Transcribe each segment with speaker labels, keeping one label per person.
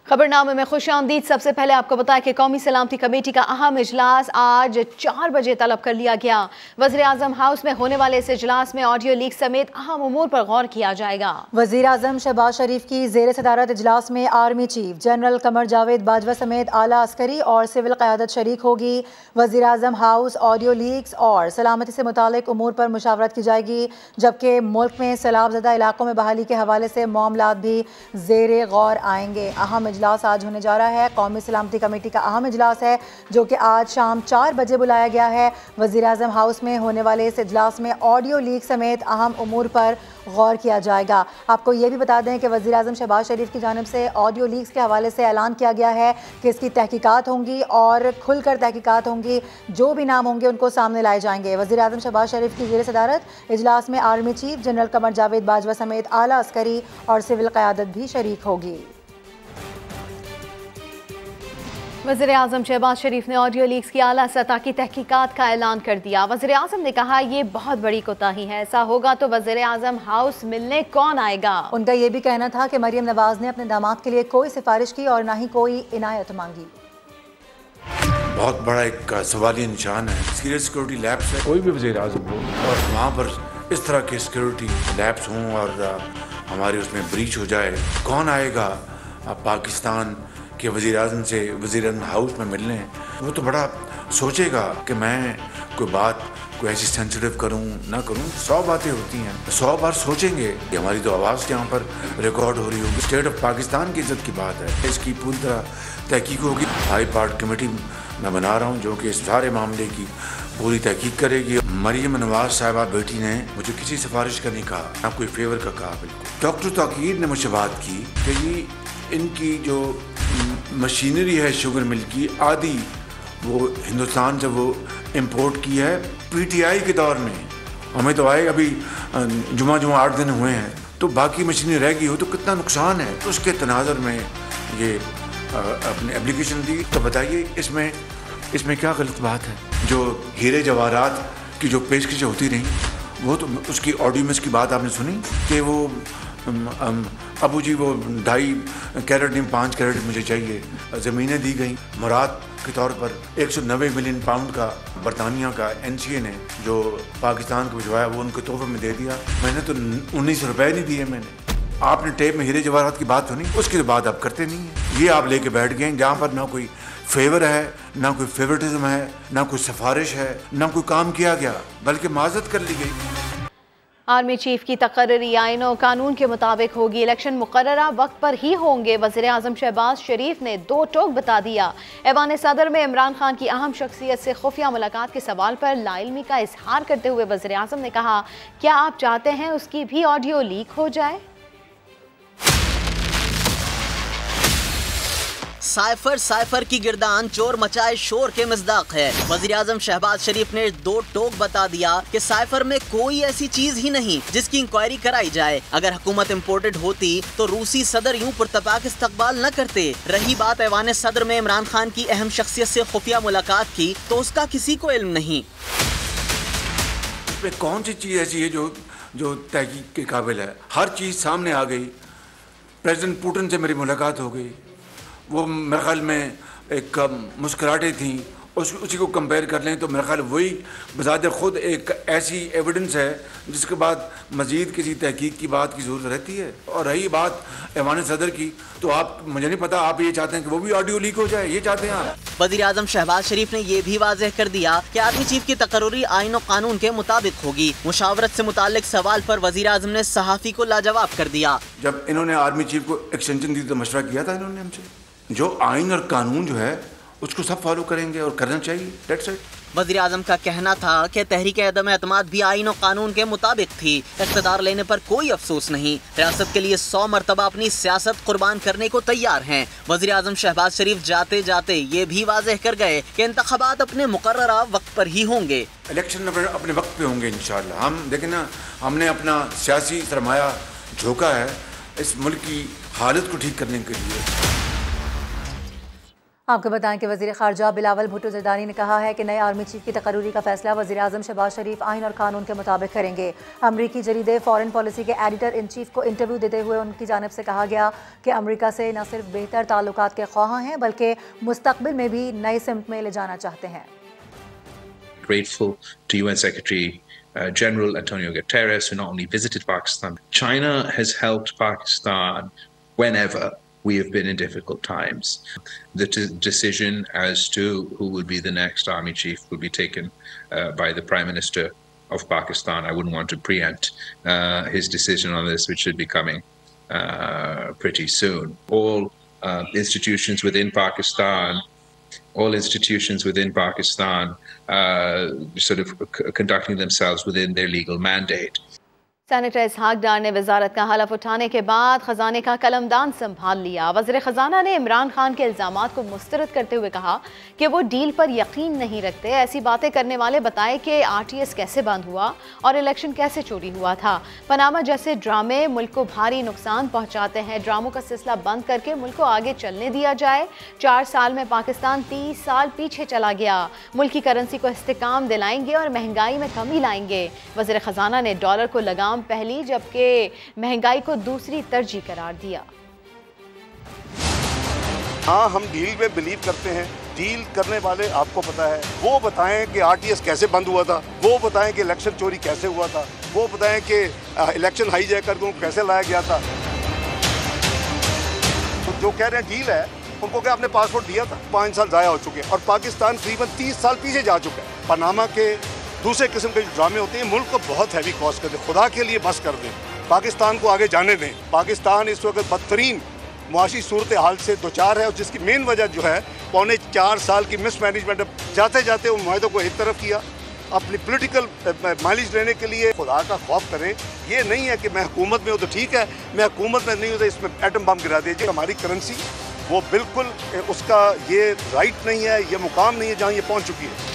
Speaker 1: खबरनामे में खुशामदीद। सबसे पहले आपको बताया कि कौमी सलामती कमेटी का अहम इजलास आज 4 बजे तलब कर लिया गया। वज़ीर आज़म हाउस में होने वाले इस इजलास में ऑडियो लीक समेत अहम उमूर पर गौर किया जाएगा।
Speaker 2: वज़ीर आज़म शहबाज शरीफ की ज़ेर सदारत इजलास में army chief general Qamar Javed Bajwa समेत आला अस्करी और सिविल क़यादत शरीक होगी। वज़ीर आज़म हाउस ऑडियो लीक्स और सलामती से मुतालिक उमूर पर मुशावरत की जाएगी, जबकि मुल्क में सैलाबज़दा इलाकों में बहाली के हवाले से मामलात भी ज़ेर गौर आएंगे। अहम इजलास आज होने जा रहा है। कौमी सलामती कमेटी का अहम इजलास है जो कि आज शाम 4 बजे बुलाया गया है। वज़ीर आज़म हाउस में होने वाले इस इजलास में ऑडियो लीक समेत अहम उमूर पर गौर किया जाएगा। आपको ये भी बता दें कि वज़ीर आज़म शहबाज शरीफ की जानिब से ऑडियो लीक्स के हवाले से ऐलान किया गया है कि इसकी तहकीकात होंगी और खुलकर तहकीकात होंगी। जो भी नाम होंगे उनको सामने लाए जाएंगे। वज़ीर आज़म शहबाज शरीफ की ज़ेर सदारत इजलास में army chief general Qamar Javed Bajwa समेत आला अस्करी और सिविल क़यादत भी शरीक होगी।
Speaker 1: वज़ीर आज़म शहबाज शरीफ ने ऑडियो लीक्स की आला सतह की तहकीकात का ऐलान कर दिया। वज़ीर आज़म ने कहा, ये बहुत बड़ी कोताही है, ऐसा होगा तो वज़ीर आज़म हाउस मिलने कौन आएगा।
Speaker 2: उनका ये भी कहना था कि मरियम नवाज ने अपने दामाद के लिए कोई सिफारिश की और ना ही कोई इनायत मांगी।
Speaker 3: बहुत बड़ा एक सवालिया निशान है। सीरियस सिक्योरिटी लैब्स है, कोई भी वज़ीर आज़म हो और वहाँ पर इस तरह के सिक्योरिटी लैब्स हों और हमारे उसमें ब्रीच हो जाए, कौन आएगा पाकिस्तान के वज़ीर आज़म से वज़ीर आज़म हाउस में मिलने। वो तो बड़ा सोचेगा कि मैं कोई बात कोई ऐसी सेंसिटिव करूं ना करूं। 100 बातें होती हैं, 100 बार सोचेंगे कि हमारी तो आवाज़ यहाँ पर रिकॉर्ड हो रही होगी। स्टेट ऑफ पाकिस्तान की इज्जत की बात है, इसकी पूरी तरह तहकीक होगी। हाई पार्ट कमेटी मैं बना रहा हूँ जो कि इस सारे मामले की पूरी तहकीक करेगी। मरियम नवाज साहिबा बेटी ने मुझे किसी सिफारिश का नहीं कहा, ना कोई फेवर का कहा। बिल्कुल डॉक्टर ताकीर ने मुझसे बात की कि इनकी जो मशीनरी है शुगर मिल की आदि वो हिंदुस्तान से वो इंपोर्ट की है पीटीआई के दौर में। हमें तो आए अभी जुमा 8 दिन हुए हैं, तो बाकी मशीनरी रह गई हो तो कितना नुकसान है। तो उसके तनाज़ुर में ये अपनी एप्लीकेशन दी। तो बताइए इसमें क्या गलत बात है। जो हीरे जवाहरात की जो पेशकशें होती रहीं, वो तो उसकी ऑडियो में इसकी बात आपने सुनी कि वो अबू जी वो 2.5 कैरेट नहीं 5 कैरेट मुझे चाहिए। ज़मीनें दी गई मुराद के तौर पर। 190 मिलियन पाउंड का बरतानिया का एनसीए ने जो पाकिस्तान को भिजवाया वो उनको तोहफे में दे दिया। मैंने तो 19 रुपए नहीं दिए। मैंने आपने टेप में हीरे जवाहरात की बात सुनी, उसकी तो बात आप करते नहीं हैं। ये आप लेके बैठ गए जहाँ पर ना कोई फेवर है, ना कोई फेवरेटिज्म है, ना कोई सिफारिश है, ना कोई काम किया गया, बल्कि माजरत कर ली गई।
Speaker 1: आर्मी चीफ की तकर्री आईन और कानून के मुताबिक होगी। इलेक्शन मुकर्ररा वक्त पर ही होंगे। वज़ीर आज़म शहबाज शरीफ ने 2 टोक बता दिया। ऐवान सदर में इमरान खान की अहम शख्सियत से खुफिया मुलाकात के सवाल पर लाइल्मी का इजहार करते हुए वज़ीर आज़म ने कहा, क्या आप चाहते हैं उसकी भी ऑडियो लीक हो जाए।
Speaker 4: साइफर की गिरदान चोर मचाए शोर के मिज़दाक है। वज़ीर आज़म शहबाज शरीफ ने 2 टोक बता दिया कि साइफर में कोई ऐसी चीज ही नहीं जिसकी इंक्वायरी कराई जाए। अगर हुकूमत इम्पोर्टेड होती तो रूसी सदर यूं पुरतपाक इस्तकबाल न करते। रही बात ऐवान सदर में इमरान खान की अहम शख्सियत से खुफिया मुलाकात की, तो उसका किसी को इल्म नहीं।
Speaker 3: कौन सी चीज़ ऐसी है जो तहकीक के काबिल है। हर चीज़ सामने आ गई। प्रेसिडेंट पुतिन से मेरी मुलाकात हो गई, वो मेरे ख्याल में एक मुस्कुराहटें थी। उसी को कंपेयर कर लें तो मेरा ख्याल वही बज़ाहिर खुद एक ऐसी एविडेंस है जिसके बाद मज़ीद किसी तहकीक की बात की ज़रूरत रहती है। और रही बात ऐवान सदर की, तो आप मुझे नहीं पता, आप ये चाहते हैं कि वो भी ऑडियो लीक हो जाए, ये चाहते हैं आप।
Speaker 4: वज़ीर आज़म शहबाज शरीफ ने यह भी वाज़ेह कर दिया कि आर्मी चीफ की तकर्री आईन और कानून के मुताबिक होगी। मुशावरत से मुताल्लिक सवाल पर वज़ीर आज़म ने सहाफ़ी को लाजवाब कर दिया।
Speaker 3: जब इन्होंने आर्मी चीफ को एक्सटेंशन दी तो मशवरा किया था इन्होंने हमसे, जो आइन और कानून जो है उसको सब फॉलो करेंगे और करना चाहिए। That's it.
Speaker 4: वज़ीर आज़म का कहना था कि तहरीक अदम एतमाद भी आइन और कानून के मुताबिक थी। इक़्तिदार लेने पर कोई अफसोस नहीं। रियासत के लिए 100 मरतबा अपनी सियासत कुर्बान करने को तैयार हैं। वज़ीर आज़म शहबाज शरीफ जाते जाते ये भी वाज़ेह कर गए कि इंतख़ाबात अपने मुकर्ररा वक्त पर ही होंगे।
Speaker 3: इलेक्शन अपने वक्त पे होंगे इंशाअल्लाह। हम देखें ना, हमने अपना सियासी सरमाया झोंका है इस मुल्क की हालत को ठीक करने के लिए।
Speaker 2: आपको बताएं कि वज़ीर ख़ारजा बिलावल भुट्टो ज़रदारी ने कहा है कि नए आर्मी चीफ की तकर्रुरी का फैसला वज़ीर आज़म शहबाज शरीफ आइन और कानून के मुताबिक करेंगे। अमरीकी जरीदे फॉरेन पॉलिसी के एडिटर इन चीफ को इंटरव्यू देते हुए उनकी जानिब से कहा गया कि अमरीका से न सिर्फ बेहतर ताल्लुकात के ख्वाह हैं बल्कि मुस्तक़बिल में भी नई सिमत में ले जाना चाहते हैं।
Speaker 5: Grateful to UN Secretary General Antonio Guterres, who not only visited Pakistan. China has helped Pakistan whenever we have been in difficult times. The decision as to who will be the next army chief will be taken by the Prime Minister of Pakistan. I wouldn't want to preempt his decision on this, which should be coming pretty soon. All institutions within Pakistan sort of conducting themselves within their legal mandate.
Speaker 1: Senator Ishaq Dar ने वजारत का हलफ उठाने के बाद खजाने का कलमदान संभाल लिया। वज़ीर ख़जाना ने इमरान खान के इल्ज़ामात को मुस्तरद करते हुए कहा कि वो डील पर यकीन नहीं रखते। ऐसी बातें करने वाले बताए कि RTS कैसे बंद हुआ और इलेक्शन कैसे चोरी हुआ था। पनामा जैसे ड्रामे मुल्क को भारी नुकसान पहुँचाते हैं। ड्रामों का सिलसिला बंद करके मुल्क को आगे चलने दिया जाए। 4 साल में पाकिस्तान 30 साल पीछे चला गया। मुल्क की करेंसी को इस्तेकाम दिलाएंगे और महंगाई में कमी लाएंगे। वज़ीर ख़जाना ने डॉलर को लगाम पहली जबकि महंगाई को दूसरी तरजीह करार दिया।
Speaker 6: हाँ, हम डील में बिलीव करते हैं। डील करने वाले आपको पता है, वो बताएं कि RTS कैसे बंद हुआ था, वो बताएं कि इलेक्शन चोरी कैसे हुआ था, वो बताएं कि इलेक्शन हाईजैक करके उनको कैसे लाया गया था। तो जो कह रहे हैं डील है, उनको क्या आपने पासपोर्ट दिया था? 5 साल ज़ाया हो चुके हैं और पाकिस्तान तकरीबन 30 साल पीछे जा चुका है। पनामा के दूसरे किस्म के जो ड्रामे होते हैं मुल्क को बहुत हैवी कॉस्ट कर दें। खुदा के लिए बस कर दें, पाकिस्तान को आगे जाने दें। पाकिस्तान इस वक्त बदतरीन मुआशी सूरत हाल से दो चार है और जिसकी मेन वजह जो है 4.25 साल की मिसमैनेजमेंट। जाते जाते उन माहिदों को एक तरफ किया अपनी पॉलिटिकल माइलेज लेने के लिए। खुदा का खौफ करें। ये नहीं है कि मैं हुकूमत में हूँ तो ठीक है, मैं हुकूमत में नहीं हूँ तो इसमें एटम बम गिरा दीजिए। हमारी करेंसी वो बिल्कुल उसका ये राइट नहीं है, ये मुकाम नहीं है जहाँ ये पहुँच चुकी है।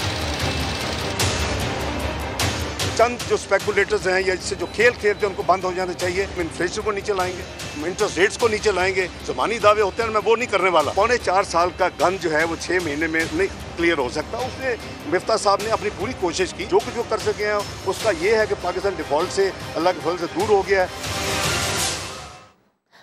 Speaker 6: चंद जो स्पेकुलेटर्स हैं या इससे जो खेल खेलते हैं उनको बंद हो जाना चाहिए। इन्फ्लेशन को नीचे लाएंगे, इंटरेस्ट रेट्स को नीचे लाएंगे। ज़बानी दावे होते हैं, मैं वो नहीं करने वाला। 4.25 साल का गन जो है वो 6 महीने में नहीं क्लियर हो सकता। उसने मिफ्ता साहब ने अपनी पूरी कोशिश की, जो कुछ वो कर सके हैं उसका ये है कि पाकिस्तान डिफॉल्ट से, अल्लाह के फजल से दूर हो गया है।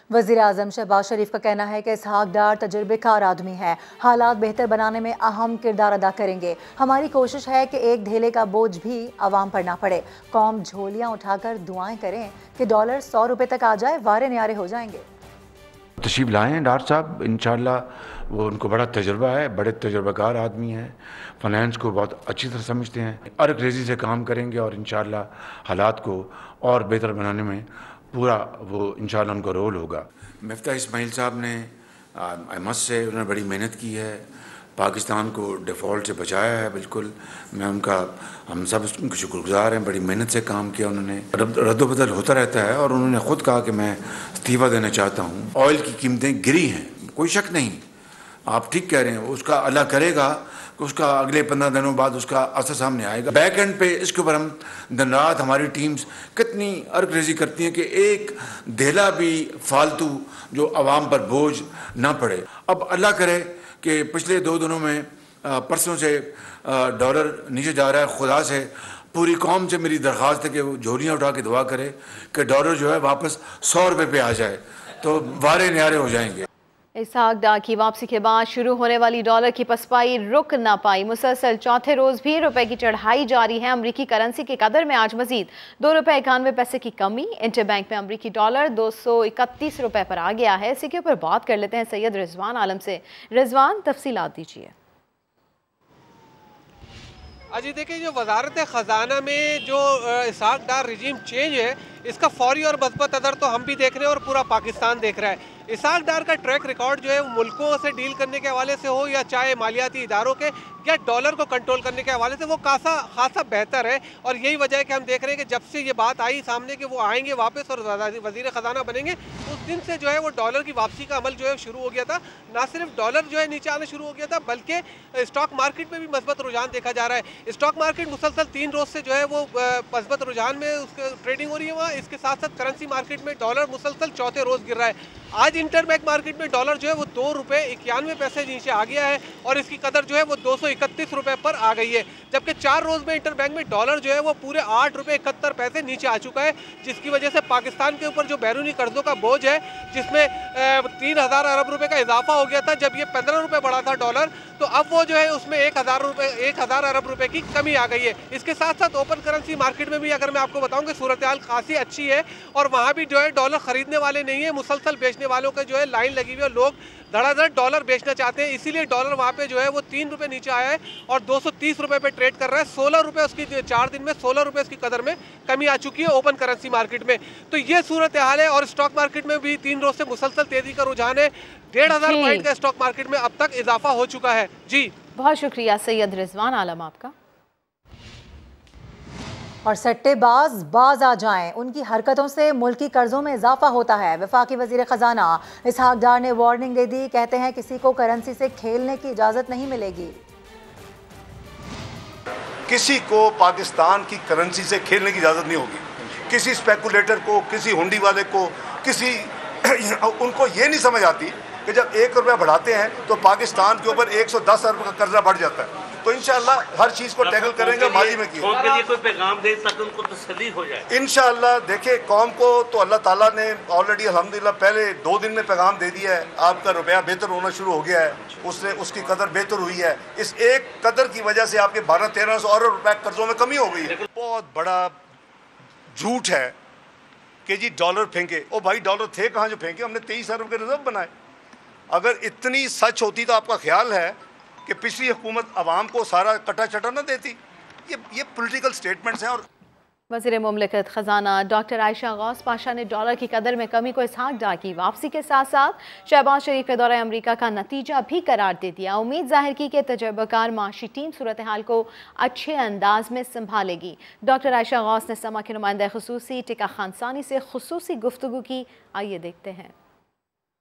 Speaker 2: वज़ीर आज़म शहबाज शरीफ का कहना है कि इसहाक डार तजुर्बेकार आदमी है, हालात बेहतर बनाने में अहम किरदार अदा करेंगे। हमारी कोशिश है कि एक ढेले का बोझ भी आवाम पर ना पड़े। कौम झोलियाँ उठाकर दुआएं करें कि डॉलर 100 रुपये तक आ जाए, वारे न्यारे हो जाएंगे।
Speaker 3: तशरीफ लाए हैं डॉक्टर साहब, इंशाल्लाह वो उनको बड़ा तजुर्बा है, बड़े तजुर्बाकार आदमी हैं, फाइनेंस को बहुत अच्छी तरह समझते हैं। अर्क रेजी से काम करेंगे और इंशाल्लाह हालात को और बेहतर बनाने में पूरा वो इंशाल्लाह उनको रोल होगा। मिफ्ता इस्माइल साहब ने आई मस्ट से उन्होंने बड़ी मेहनत की है, पाकिस्तान को डिफ़ॉल्ट से बचाया है। बिल्कुल मैं उनका, हम सब उनके शुक्रगुजार हैं। बड़ी मेहनत से काम किया उन्होंने। रद्दबदल होता रहता है और उन्होंने ख़ुद कहा कि मैं इस्तीफ़ा देना चाहता हूँ। ऑयल की कीमतें गिरी हैं, कोई शक नहीं, आप ठीक कह रहे हैं। उसका अल्लाह करेगा कि उसका अगले 15 दिनों बाद उसका असर सामने आएगा। बैक एंड पे इसके ऊपर हम दिन रात हमारी टीम्स कितनी अर्करेजी करती हैं कि एक धेला भी फालतू जो आवाम पर बोझ ना पड़े। अब अल्लाह करे कि पिछले 2 दिनों में परसों से डॉलर नीचे जा रहा है। खुदा से पूरी कौम से मेरी दरख्वास्त है कि वो झोलियाँ उठा के दुआ करे कि डॉलर जो है वापस 100 रुपये पे आ जाए तो वारे न्यारे हो जाएंगे।
Speaker 1: इसहाक डार की वापसी के बाद शुरू होने वाली डॉलर की पसपाई रुक ना पाई। मुसलसल चौथे रोज भी रुपए की चढ़ाई जारी है। अमरीकी करेंसी के कदर में आज मजीद 2 रुपये 91 पैसे की कमी। इंटरबैंक में अमरीकी डॉलर 231 रुपए पर आ गया है। इसी के ऊपर बात कर लेते हैं सैयद रिजवान आलम से। रिजवान, तफसीलात दीजिए।
Speaker 7: अजी देखिए, जो वजारत ख़जाना में जो इसहाक डार रिजीम चेंज है, इसका फौरी और मस्बत असर तो हम भी देख रहे हैं और पूरा पाकिस्तान देख रहा है। इसहाक डार का ट्रैक रिकॉर्ड जो है वो मुल्कों से डील करने के हवाले से हो या चाहे मालियाती इदारों के या डॉलर को कंट्रोल करने के हवाले से, वो खासा बेहतर है। और यही वजह है कि हम देख रहे हैं कि जब से ये बात आई सामने कि वो आएंगे वापस और वजीर ख़जाना बनेंगे, उस दिन से जो है वो डॉलर की वापसी का अमल जो है शुरू हो गया था। ना सिर्फ डॉलर जो है नीचे आना शुरू हो गया था, बल्कि स्टॉक मार्केट में भी मस्बत रुझान देखा जा रहा है। स्टॉक मार्केट मुसलसल 3 रोज से जो है वो मस्बत रुझान में उसकी ट्रेडिंग हो रही है। वहाँ इसके साथ साथ करेंसी मार्केट में डॉलर मुसलसल चौथे रोज गिर रहा है। आज इंटरबैंक मार्केट में डॉलर जो है वो 2 रुपये 91 पैसे नीचे आ गया है और इसकी कदर जो है वो 231 रुपये पर आ गई है, जबकि 4 रोज में इंटरबैंक में डॉलर जो है वो पूरे 8 रुपये 71 पैसे नीचे आ चुका है, जिसकी वजह से पाकिस्तान के ऊपर जो बैरूनी कर्जों का बोझ है, जिसमें 3000 अरब रुपए का इजाफा हो गया था जब ये 15 रुपये बढ़ा था डॉलर, तो अब वो जो है उसमें 1000 अरब रुपए की कमी आ गई है। इसके साथ साथ ओपन करेंसी मार्केट में भी अगर मैं आपको बताऊं कि सूरत हाल खासी अच्छी है और वहाँ भी जो है डॉलर खरीदने वाले नहीं है, मुसलसल बेचने वालों के जो है लाइन लगी हुई है, लोग धड़ाधड़ डॉलर बेचना चाहते हैं, इसीलिए डॉलर वहाँ पे जो है वो 3 रुपये नीचे आया है और 230 रुपये पे ट्रेड कर रहा है। 16 रुपये उसकी 4 दिन में 16 रुपये उसकी कदर में कमी आ चुकी है ओपन करेंसी मार्केट में। तो ये सूरत हाल है और स्टॉक मार्केट में भी 3 रोज से मुसलसल तेजी का रुझान है। 1500 पॉइंट का स्टॉक मार्केट में अब तक इजाफा हो चुका है। जी
Speaker 1: बहुत शुक्रिया सैयद रिजवान आलम आपका।
Speaker 2: और सट्टेबाज बाज आ जाएं, उनकी हरकतों से मुल्की कर्जों में इजाफा होता है। वफाकी वजीर खजाना इसहाक डार ने वार्निंग दे दी, कहते हैं किसी को करेंसी से खेलने की इजाजत नहीं मिलेगी।
Speaker 6: किसी को पाकिस्तान की करेंसी से खेलने की इजाजत नहीं होगी। किसी स्पेकुलेटर को, किसी हुंडी वाले को, किसी उनको ये नहीं समझ आती कि जब 1 रुपया बढ़ाते हैं तो पाकिस्तान के ऊपर 110 अरब का कर्जा बढ़ जाता है। तो इंशाअल्लाह हर चीज को टैकल करेंगे। माजी में किया
Speaker 8: के लिए कोई पैगाम दे ताकि उनको तसल्ली हो जाए।
Speaker 6: इंशाअल्लाह देखिए कौम को तो अल्लाह ताला ने ऑलरेडी अल्हम्दुलिल्लाह पहले 2 दिन में पैगाम दे दिया है। आपका रुपया बेहतर होना शुरू हो गया है, उससे उसकी कदर बेहतर हुई है। इस एक कदर की वजह से आपके 1200-1300 अरब रुपए कर्जों में कमी हो गई है। बहुत बड़ा झूठ है कि जी डॉलर फेंके। ओ भाई डॉलर थे कहाँ जो फेंके? हमने 23 अरब के रिजर्व बनाए। अगर इतनी सच होती तो आपका ख्याल है कि पिछली हुकूमत आवाम को सारा कटा चटा न देती? ये पॉलिटिकल स्टेटमेंट्स हैं। और
Speaker 1: वज़ीर मुमलिकत ख़जाना डॉक्टर आयशा गौस पाशा ने डॉलर की कदर में कमी को इसहाक डार की वापसी के साथ साथ शहबाज शरीफ के दौरे अमरीका का नतीजा भी करार दे दिया। उम्मीद जाहिर की कि तजर्बाकार माशी टीम सूरत हाल को अच्छे अंदाज में संभालेगी। डॉक्टर आयशा गौस ने समा के नुमाइंदा खुसूसी टिका खानसानी से खुसूसी गुफ्तगू की। आइए देखते हैं।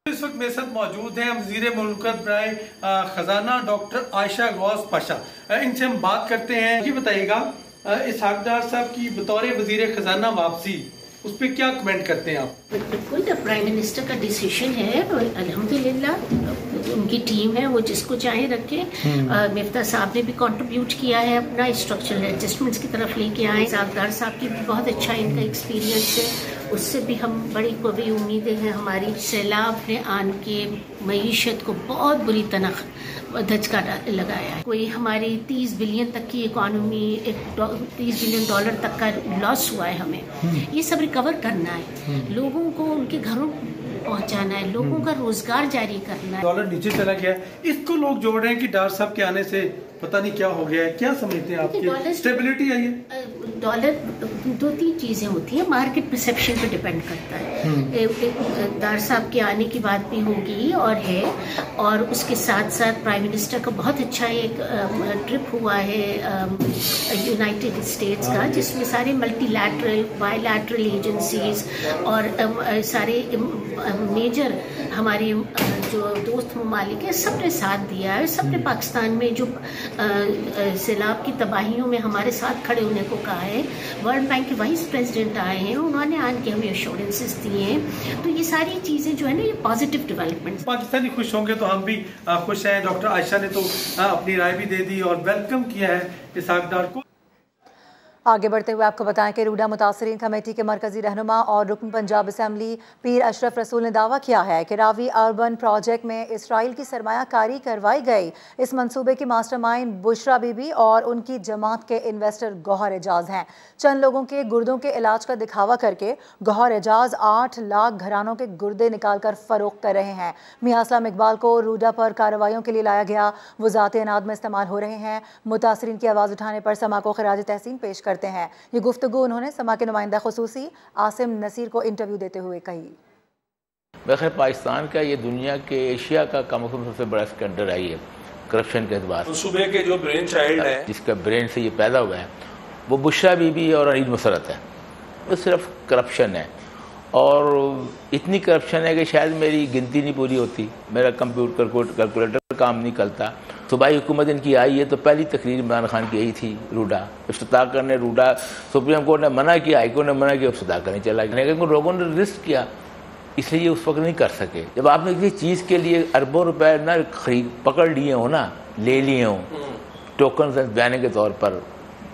Speaker 9: इस वक्त मेरे साथ मौजूद हैं वज़ीर मुल्कत बराए खजाना डॉक्टर आयशा गौस पाशा। इनसे हम बात करते हैं। ये बताइएगा इसहाक डार साहब की बतौर वज़ीर खजाना वापसी, उस पर क्या कमेंट करते हैं आप?
Speaker 10: बिल्कुल प्राइम मिनिस्टर का डिसीजन है और अल्हम्दुलिल्लाह उनकी टीम है, वो जिसको चाहे रखे। मिफ्ता साहब ने भी कंट्रीब्यूट किया है अपना, स्ट्रक्चरल एडजस्टमेंट्स की तरफ लेके आए। इसहाक डार साहब की भी बहुत अच्छा इनका एक्सपीरियंस है, उससे भी हम बड़ी उम्मीदें हैं हमारी। सैलाब ने आन के मईशत को बहुत बुरी तरह धचका लगाया है। कोई हमारी 30 बिलियन तक की इकॉनमी, 30 बिलियन डॉलर तक का लॉस हुआ है। हमें ये सब रिकवर करना है, लोगों को उनके घरों पहुंचाना है, लोगों का रोजगार जारी करना है।
Speaker 9: डॉलर नीचे चला गया है, इसको लोग जोड़ रहे हैं कि डार साहब के आने से पता नहीं क्या हो गया है। क्या समझते हैं आप? स्टेबिलिटी आई है?
Speaker 10: डॉलर 2-3 चीजें होती हैं, मार्केट परसेप्शन पे डिपेंड करता है। डार साहब के आने की बात भी होगी और है, और उसके साथ साथ प्राइम मिनिस्टर का बहुत अच्छा एक ट्रिप हुआ है यूनाइटेड स्टेट्स का, जिसमें सारे मल्टीलैटरल बायलैटरल एजेंसीज और सारे मेजर हमारे जो दोस्त ममालिक है सबने साथ दिया है। सबने पाकिस्तान में जो सैलाब की तबाहियों में हमारे साथ खड़े होने को कहा है। वर्ल्ड बैंक के वाइस प्रेसिडेंट आए हैं, उन्होंने आन के हमें एश्योरेंसेस दिए हैं। तो ये सारी चीज़ें जो है ना, ये पॉजिटिव डेवलपमेंट।
Speaker 9: पाकिस्तानी खुश होंगे तो हम भी खुश हैं। डॉक्टर आयशा ने तो अपनी राय भी दे दी और वेलकम किया है इसहाक डार को।
Speaker 2: आगे बढ़ते हुए आपको बताएं कि रूडा मुतासरीन कमेटी के मरकजी रहनुमा और रुकन पंजाब असम्बली पीर अशरफ रसूल ने दावा किया है कि रावी अर्बन प्रोजेक्ट में इसराइल की सरमायाकारी करवाई गई। इस मंसूबे की मास्टरमाइंड बुशरा बीबी और उनकी जमात के इन्वेस्टर गौहर एजाज हैं। चंद लोगों के गुर्दों के इलाज का दिखावा करके गौहर एजाज 8 लाख घरानों के गुर्दे निकाल कर फरोख्त कर रहे हैं। मियां असलम इकबाल को रूडा पर कार्रवाइयों के लिए लाया गया, वो ज़ाती अनाद में इस्तेमाल हो रहे हैं। मुतासरीन की आवाज़ उठाने पर समा को खराज तहसीन पेश करते हैं। ये गुफ्तगू उन्होंने समा के नुमाइंदा खुसूसी आसिम नसीर को इंटरव्यू देते हुए कही।
Speaker 11: वैसे पाकिस्तान का ये दुनिया के एशिया का कम से कम सबसे बड़ा स्कैंडल आई है करप्शन के एतबार।
Speaker 12: सूबे के जो ब्रेन चाइल्ड है,
Speaker 11: जिसका ब्रेन से ये पैदा हुआ है, वो बुशरा बीबी और अनील मुसरत है। वो सिर्फ करप्शन है और इतनी करप्शन है कि शायद मेरी गिनती नहीं पूरी होती, मेरा कंप्यूटर कैलकुलेटर काम नहीं करता। सूबाई हुकूमत इनकी आई है तो पहली तकरीर इमरान खान की यही थी, रूडा इफ्तिताह करने। रूडा सुप्रीम कोर्ट ने मना किया, हाई कोर्ट ने मना किया, इफ्तिताह करने चला गया, लेकिन लोगों ने रिस्क किया, इसलिए ये उस वक्त नहीं कर सके। जब आपने किसी चीज़ के लिए अरबों रुपए ना खरीद पकड़ लिए हो ना, ले लिए हों टोकन बयाने के तौर पर,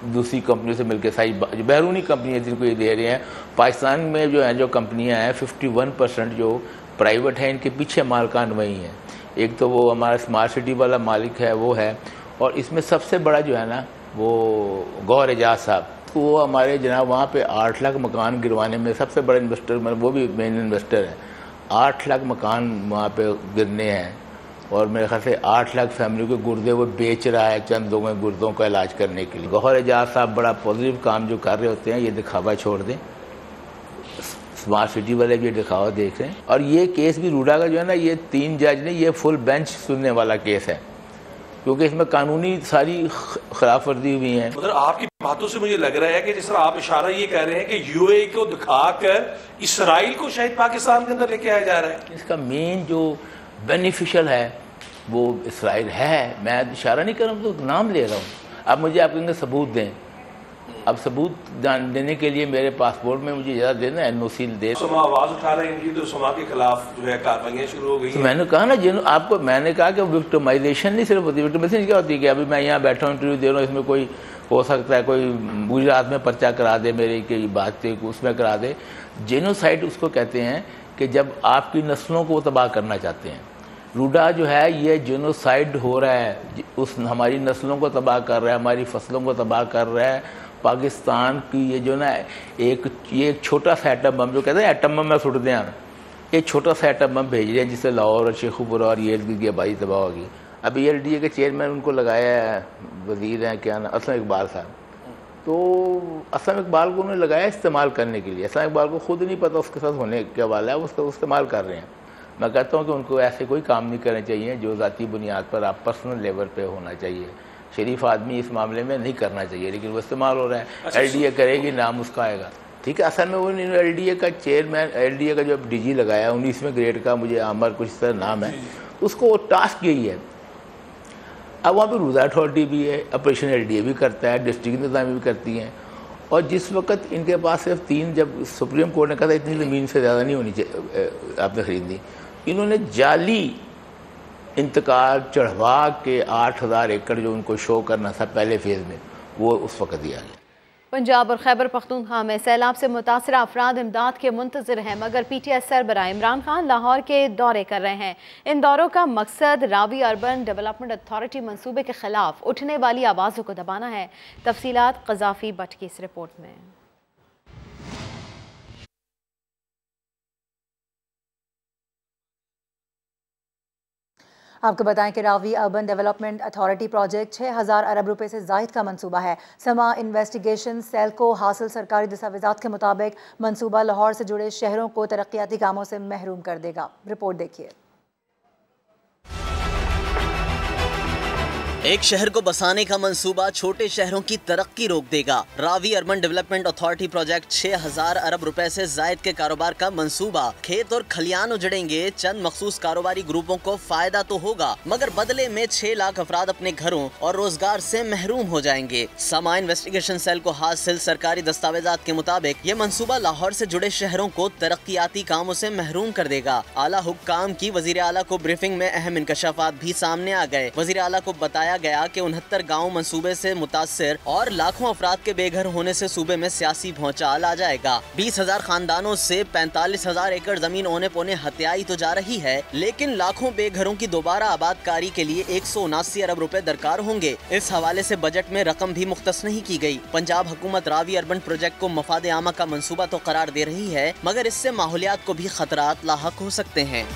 Speaker 11: दूसरी कंपनियों से मिलकर सारी बैरूनी कंपनियाँ जिनको ये दे रहे हैं। पाकिस्तान में जो है जो कंपनियाँ हैं 51% जो प्राइवेट हैं, इनके पीछे मालिकान वही हैं। एक तो वो हमारा स्मार्ट सिटी वाला मालिक है वो है, और इसमें सबसे बड़ा जो है ना वो गौहर एजाज साहब, तो वो हमारे जनाब वहाँ पे 8 लाख मकान गिरवाने में सबसे बड़ा इन्वेस्टर, वो भी मेन इन्वेस्टर है। 8 लाख मकान वहाँ पे गिरने हैं और मेरे ख्याल से 8 लाख फैमिली के गुर्दे वो बेच रहा है चंद लोगों के गुर्दों का इलाज करने के लिए। गौहर एजाज साहब बड़ा पॉजिटिव काम जो कर रहे होते हैं, ये दिखावा छोड़ दें। स्मार्ट सिटी वाले भी दिखावा देख रहे हैं। और ये केस भी रूडा का जो है ना, ये 3 जज ने, ये फुल बेंच सुनने वाला केस है, क्योंकि इसमें कानूनी सारी खिलाफ वर्जी हुई है।
Speaker 12: मतलब आपकी बातों से मुझे लग रहा है कि जिस तरह आप इशारा ये कह रहे हैं कि यूएई को दिखाकर इसराइल को शायद पाकिस्तान के अंदर लेके आया जा रहा है।
Speaker 11: इसका मेन जो बेनिफिशियल है वो इसराइल है। मैं इशारा नहीं कर रहा हूँ, तो नाम ले रहा हूँ। अब मुझे आप कहेंगे सबूत दें, अब सबूत देने के लिए मेरे पासपोर्ट में मुझे ज़्यादा देना, NOC दे।
Speaker 12: समा आवाज़ उठा रहे हैं तो समा के खिलाफ जो है कार्रवाइयाँ शुरू हो गई।
Speaker 11: तो मैंने कहा ना आपको, मैंने कहा कि विक्टिमाइजेशन नहीं सिर्फ होती, विक्टिमाइजेशन क्या होती है कि अभी मैं यहाँ बैठा हूँ इंटरव्यू दे रहा हूँ, इसमें कोई हो सकता है कोई गुजरात में पर्चा करा दे मेरी की बात उसमें करा दे। जेनोसाइड उसको कहते हैं कि जब आपकी नस्लों को तबाह करना चाहते हैं। रूडा जो है ये जेनोसाइड हो रहा है, उस हमारी नस्लों को तबाह कर रहा है, हमारी फसलों को तबाह कर रहा है। पाकिस्तान की ये जो ना ये एक छोटा सा एटम बम, जो कहते हैं एटम बम में सुट दें हम, एक छोटा सा एटम बम भेज रहे हैं जिससे लाहौर और शेखुपुरा और ये की आबादी तबाह होगी। अभी LDA के चेयरमैन उनको लगाया है, वजीर हैं क्या ना, असलम इकबाल साहब। तो असलम इकबाल को उन्होंने लगाया इस्तेमाल करने के लिए। असलम इकबाल को खुद नहीं पता उसके साथ होने क्या वाला है, उसका इस्तेमाल कर रहे हैं। मैं कहता हूँ कि उनको ऐसे कोई काम नहीं करने चाहिए जो ज़ाती बुनियाद पर आप पर्सनल लेवल पे होना चाहिए। शरीफ आदमी इस मामले में नहीं करना चाहिए, लेकिन वो इस्तेमाल हो रहा है। LDA करेगी, नाम उसका आएगा, ठीक है। असल में वो LDA का चेयरमैन, LDA का जो DG लगाया 19वें ग्रेड का, मुझे आमर कुछ तरह नाम है, उसको टास्क यही है। अब वहाँ पर रूडा अथॉरिटी भी है, ऑपरेशन LDA भी करता है, डिस्ट्रिक्ट इंतजामी भी करती हैं। और जिस वक्त इनके पास सिर्फ 3, जब सुप्रीम कोर्ट ने कहा था इतनी ज़मीन से ज़्यादा नहीं होनी चाहिए आपने ख़रीदनी, इन्होंने जाली इंतकाल चढ़वा के 8000 एकड़ जो उनको शो करना था पहले फेज़ में, वो उस वक्त दिया गया।
Speaker 1: पंजाब और खैबर पख्तूनख्वा में सैलाब से मुतासरा अफराद इमदाद के मुंतज़िर हैं, मगर PTI सरबराह इमरान खान लाहौर के दौरे कर रहे हैं। इन दौरों का मकसद रावी अर्बन डेवलपमेंट अथॉरिटी मंसूबे के खिलाफ उठने वाली आवाज़ों को दबाना है। तफसीलात क़ज़ाफ़ी भट्ट की इस रिपोर्ट में।
Speaker 2: आपको बताएं कि Ravi urban development authority project 6000 अरब रुपए से ज़ायद का मंसूबा है। समा इन्वेस्टिगेशन सेल को हासिल सरकारी दस्तावेज़ात के मुताबिक मंसूबा लाहौर से जुड़े शहरों को तरक्याती कामों से महरूम कर देगा। रिपोर्ट देखिए।
Speaker 4: एक शहर को बसाने का मंसूबा छोटे शहरों की तरक्की रोक देगा। Ravi urban development authority project 6000 अरब रुपए से जायद के कारोबार का मंसूबा। खेत और खलियान उजड़ेंगे, चंद मखसूस कारोबारी ग्रुपों को फायदा तो होगा, मगर बदले में 6 लाख अफराद अपने घरों और रोजगार से महरूम हो जाएंगे। समा इन्वेस्टिगेशन सेल को हासिल सरकारी दस्तावेजात के मुताबिक ये मंसूबा लाहौर से जुड़े शहरों को तरक्याती कामों से महरूम कर देगा। आला हुक्काम की वजीर आला को ब्रीफिंग में अहम इंकशाफात भी सामने आ गए। वजीर आला को बताया गया कि 69 गाँव मंसूबे से मुतासिर और लाखों अफराद के बेघर होने से सूबे में सियासी भौचाल आ जाएगा। 20,000 खानदानों से 45,000 एकड़ जमीन औने पौने हत्याई तो जा रही है, लेकिन लाखों बेघरों की दोबारा आबादकारी के लिए 179 अरब रुपए दरकार होंगे। इस हवाले से बजट में रकम भी मुख्तस नहीं की गई। पंजाब हुकूमत रावी अर्बन प्रोजेक्ट को मफाद आमा का मंसूबा तो करार दे रही है, मगर इससे माहौलियात को भी खतरात लाहक हो सकते हैं।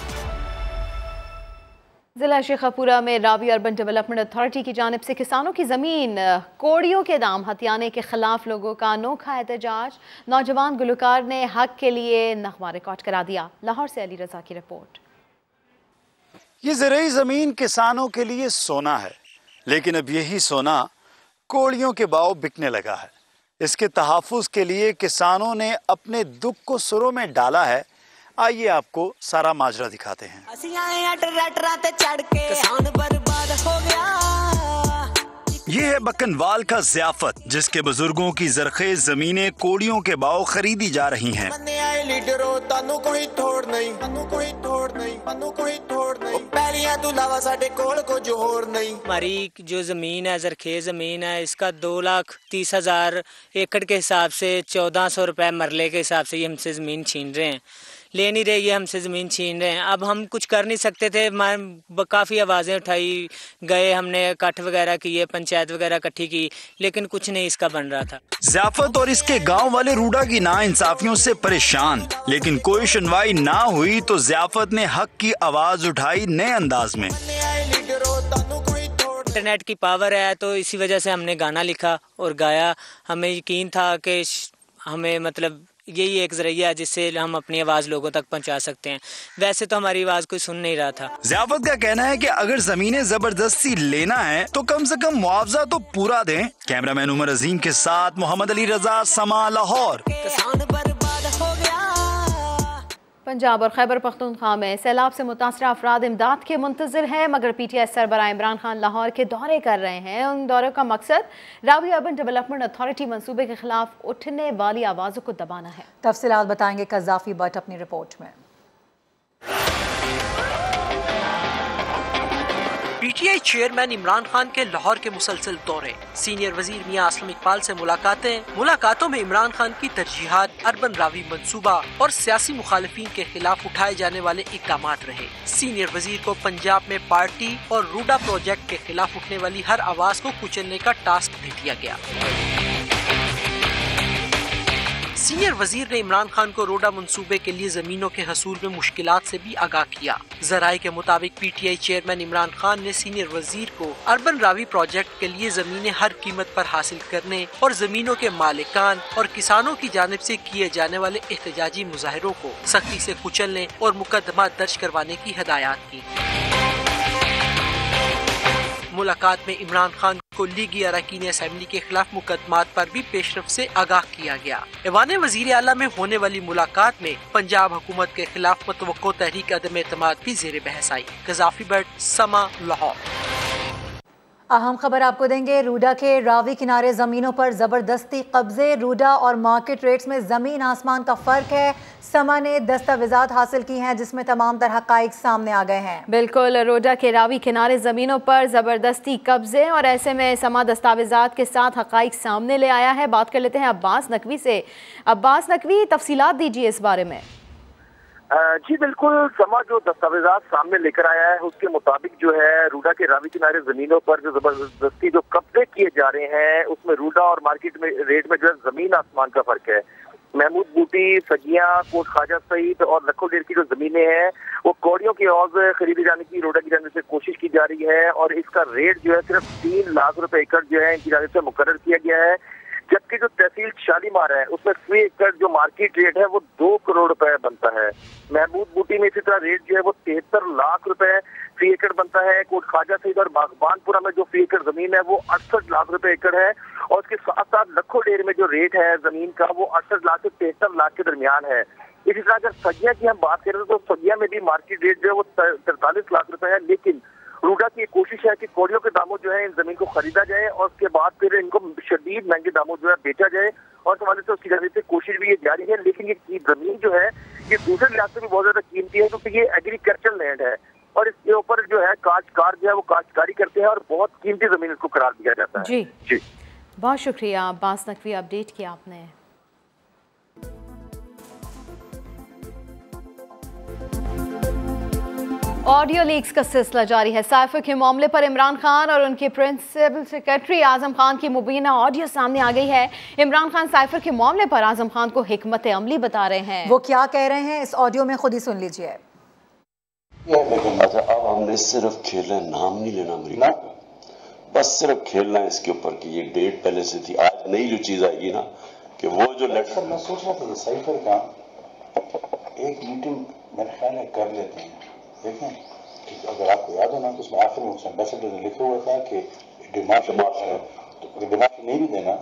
Speaker 1: जिला शेखपुरा में रावी अर्बन डेवलपमेंट अथॉरिटी की जानिब से किसानों की ज़मीन कोड़ियों के दाम हथियाने के खिलाफ लोगों का अनोखा एहतजाज। नौजवान गुलकार ने हक के लिए नगमा रिकॉर्ड करा दिया। लाहौर से अली रजा की रिपोर्ट।
Speaker 13: ये ज़रूरी ज़मीन किसानों के लिए सोना है, लेकिन अब यही सोना कोड़ियों के भाव बिकने लगा है। इसके तहफ़्फ़ुज़ के लिए किसानों ने अपने दुख को सुरों में डाला है। आइए आपको सारा माजरा दिखाते हैं।
Speaker 14: किसान बर्बाद हो गया।
Speaker 13: है बक्कनवाल का ज़ियाफत, जिसके बुजुर्गों की जरखेज जमीनें कोड़ियों के भाव खरीदी जा रही हैं।
Speaker 14: हमारी जो जमीन है, जरखेज जमीन है, इसका 2,30,000 एकड़ के हिसाब से 1,400 रुपए मरले के हिसाब से ये हमसे जमीन छीन रहे हैं। ले नहीं रहे, ये हमसे ज़मीन छीन रहे हैं। अब हम कुछ कर नहीं सकते थे, काफ़ी आवाज़ें उठाई गए, हमने इकट्ठ वगैरह किए, पंचायत वगैरह इकट्ठी की, लेकिन कुछ नहीं इसका बन रहा था।
Speaker 13: ज़ियाफत और इसके गांव वाले रूडा की नाइंसाफियों से परेशान, लेकिन कोई सुनवाई ना हुई तो ज़ियाफत ने हक की आवाज़ उठाई नए अंदाज में।
Speaker 14: इंटरनेट की पावर है तो इसी वजह से हमने गाना लिखा और गाया। हमें यकीन था कि हमें मतलब यही एक जरिया है जिससे हम अपनी आवाज लोगों तक पहुंचा सकते हैं। वैसे तो हमारी आवाज कोई सुन नहीं रहा था।
Speaker 13: ज़ियाफत का कहना है कि अगर जमीनें जबरदस्ती लेना है तो कम से कम मुआवजा तो पूरा दें। कैमरामैन उमर अजीम के साथ मोहम्मद अली रजा, समा, लाहौर।
Speaker 1: पंजाब और खैबर पख्तूनख्वा में सैलाब से मुतासरा अफराद इमदाद के मुंतज़िर हैं, मगर PTI सरबराह इमरान खान लाहौर के दौरे कर रहे हैं। उन दौरों का मकसद रावी अर्बन डेवलपमेंट अथॉरिटी मंसूबे के खिलाफ उठने वाली आवाज़ों को दबाना है।
Speaker 2: तफसीलात बताएंगे कज़ाफी भट्ट अपनी रिपोर्ट में।
Speaker 15: PTI चेयरमैन इमरान खान के लाहौर के मुसलसल दौरे, सीनियर वजीर मियां असलम इकबाल से मुलाकातों में इमरान खान की तरजीहात, अर्बन रावी मंसूबा और सियासी मुखालिफिन के खिलाफ उठाए जाने वाले इक़दामात रहे। सीनियर वजीर को पंजाब में पार्टी और रूडा प्रोजेक्ट के खिलाफ उठने वाली हर आवाज को कुचलने का टास्क भी दिया गया। सीनियर वजीर ने इमरान खान को रोडा मंसूबे के लिए जमीनों के हसूल में मुश्किलात से भी आगाह किया। जराये के मुताबिक PTI चेयरमैन इमरान खान ने सीनियर वजीर को अर्बन रावी प्रोजेक्ट के लिए जमीनें हर कीमत पर हासिल करने और जमीनों के मालिकान और किसानों की जानिब से किए जाने वाले एहतजाजी मुजाहिरों को सख्ती से कुचलने और मुकदमा दर्ज करवाने की हिदायत की। मुलाकात में इमरान खान को लीगी अरकान असेंबली के खिलाफ मुकदमात पर भी पेशरफ से आगाह किया गया। ऐवान वजीर आला में होने वाली मुलाकात में पंजाब हुकूमत के खिलाफ मतवक्को तहरीक अदम एतमाद भी ज़ेर बहस आई। कज़ाफी भट्ट, समा, लाहौर।
Speaker 2: अहम खबर आपको देंगे। रूडा के रावी किनारे जमीनों पर जबरदस्ती कब्जे, रूडा और मार्केट रेट्स में जमीन आसमान का फर्क है। समा ने दस्तावेजात हासिल की हैं जिसमें तमाम तरह हक़ाइक़ सामने आ गए हैं।
Speaker 1: बिल्कुल, रूडा के रावी किनारे जमीनों पर जबरदस्ती कब्जे और ऐसे में समा दस्तावेजात के साथ हक़ाइक़ सामने ले आया है। बात कर लेते हैं अब्बास नकवी से। अब्बास नकवी, तफसीलात दीजिए इस बारे में।
Speaker 16: जी बिल्कुल, समा जो दस्तावेजात सामने लेकर आया है उसके मुताबिक जो है रूडा के रावी किनारे जमीनों पर जो जबरदस्ती जो कब्जे किए जा रहे हैं उसमें रूडा और मार्केट में रेट में जो है जमीन आसमान का फर्क है। महमूद बूटी, सगिया, कोट ख्वाजा सईद और लखो डेर की जो जमीनें हैं वो कौड़ियों की औज खरीदे जाने की रोडा की जाने से कोशिश की जा रही है और इसका रेट जो है सिर्फ 3 लाख रुपए एकड़ जो है इनकी जाने से मुकर्रर किया गया है। जबकि जो तहसील शालीमार है उसमें फी एकड़ जो मार्केट रेट है वो 2 करोड़ रुपए बनता है। महमूद बूटी में इसी तरह रेट जो है वो 73 लाख रुपए फी एकड़ बनता है। कोट ख्वाजा सईद और बागबानपुरा में जो फी एकड़ जमीन है वो 68 लाख रुपए एकड़ है और उसके साथ साथ लखो डेर में जो रेट है जमीन का वो 68 लाख से 73 लाख के दरमियान है। इसी तरह अगर सगिया की हम बात करें तो सगिया में भी मार्केट रेट जो है वो 43 लाख रुपए है। लेकिन रूडा की कोशिश है कि कौड़ियों के दामों जो है इन जमीन को खरीदा जाए और उसके बाद फिर इनको शदीद महंगे दामों जो है बेचा जाए और हमारे से उसकी जाने से कोशिश भी ये जारी है। लेकिन ये जमीन जो है ये दूसरे लिहाज से भी बहुत ज्यादा कीमती है क्योंकि ये एग्रीकल्चर लैंड है और इसके ऊपर जो है काश्तकार जो है वो काश्तकारी करते हैं और बहुत कीमती जमीन इसको करार दिया जाता है।
Speaker 1: जी बहुत शुक्रिया अब्बास नकवी, अपडेट किया आपने। ऑडियो लीक्स का सिलसिला जारी है। साइफर के मामले पर इमरान खान और उनके प्रिंसिपल सेक्रेटरी आजम खान की मुबीना ऑडियो सामने आ गई है। इमरान खान साइफर के मामले पर आजम खान को हिकमत अमली बता रहे हैं।
Speaker 2: वो क्या कह रहे हैं इस ऑडियो में खुद ही सुन लीजिए।
Speaker 17: अब हमने सिर्फ खेलना, नाम नहीं लेना अमरीका का, बस सिर्फ खेलना है इसके ऊपर कि ये डेट पहले से थी। आज नई जो चीज आएगी ना कि वो जो लेटर,
Speaker 18: मैं सोच रहा था साइफर का एक मीटिंग मेरे ख्याल में कर लेते हैं। देखें कि अगर आपको याद हो ना तो उसमें आखिर में उस एम्बेसडर ने लिखा हुआ था कि डिमांड है तो डिमांड नहीं भी देना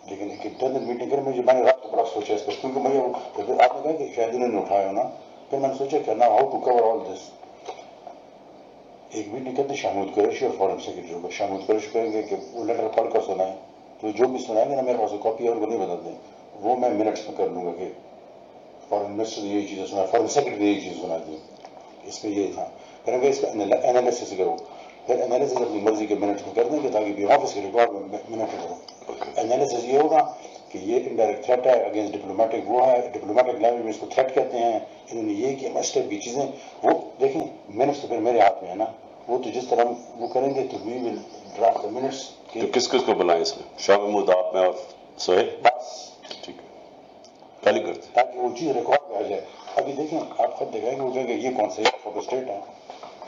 Speaker 18: लेकिन एक इंटरनल मीटिंग कर मुझे मैंने रात को बड़ा सोचा इस पर क्योंकि मुझे आपने कहा कि शायद उन्होंने उठाया ना, फिर मैंने सोचा कि ना how to cover all this. एक मीटिंग करते शाहमूद कुरैशी और फॉरेन सेक्रेटरी को। शाहमूद कुरैशी कहेंगे कि वो लेटर पढ़कर सुनाए, तो जो भी सुनाएंगे ना मेरे पास कॉपी है, उनको नहीं बताते, वो मैं मिनट्स में कर लूँगा कि फॉरेन मिनिस्टर ने यही चीज़ें सुनाई, फॉरेन सेक्रेटरी ने यही चीज़ सुना दी, इसमें ये था। फिर इसका एनालिसिस करो, फिर एनालिसिस अपनी मर्जी के मिनट्स में कर देंगे ताकि ऑफिस के रिकॉर्ड में मिनट करो। एनालिसिस ये होगा कि ये इनडायरेक्ट थ्रेट है अगेंस्ट डिप्लोमेटिक, वो है डिप्लोमेटिक लैंग्वेज में इसको थ्रेट कहते हैं, इन्होंने ये किया, स्टेप की चीज़ें वो देखें। मिनट्स तो फिर मेरे हाथ में है ना, वो तो जिस तरह वो करेंगे तो we will draft the minutes.
Speaker 17: तो किस किस को बुलाएं इसमें? शाह महमूद, आप में और सोहेल, ठीक है, खाली करते
Speaker 18: ताकि वो चीज़ रिकॉर्ड में आ जाए। अभी देखें आप खुद दिखाएंगे, वो कहेंगे ये कौन सा फोटो स्टेट है,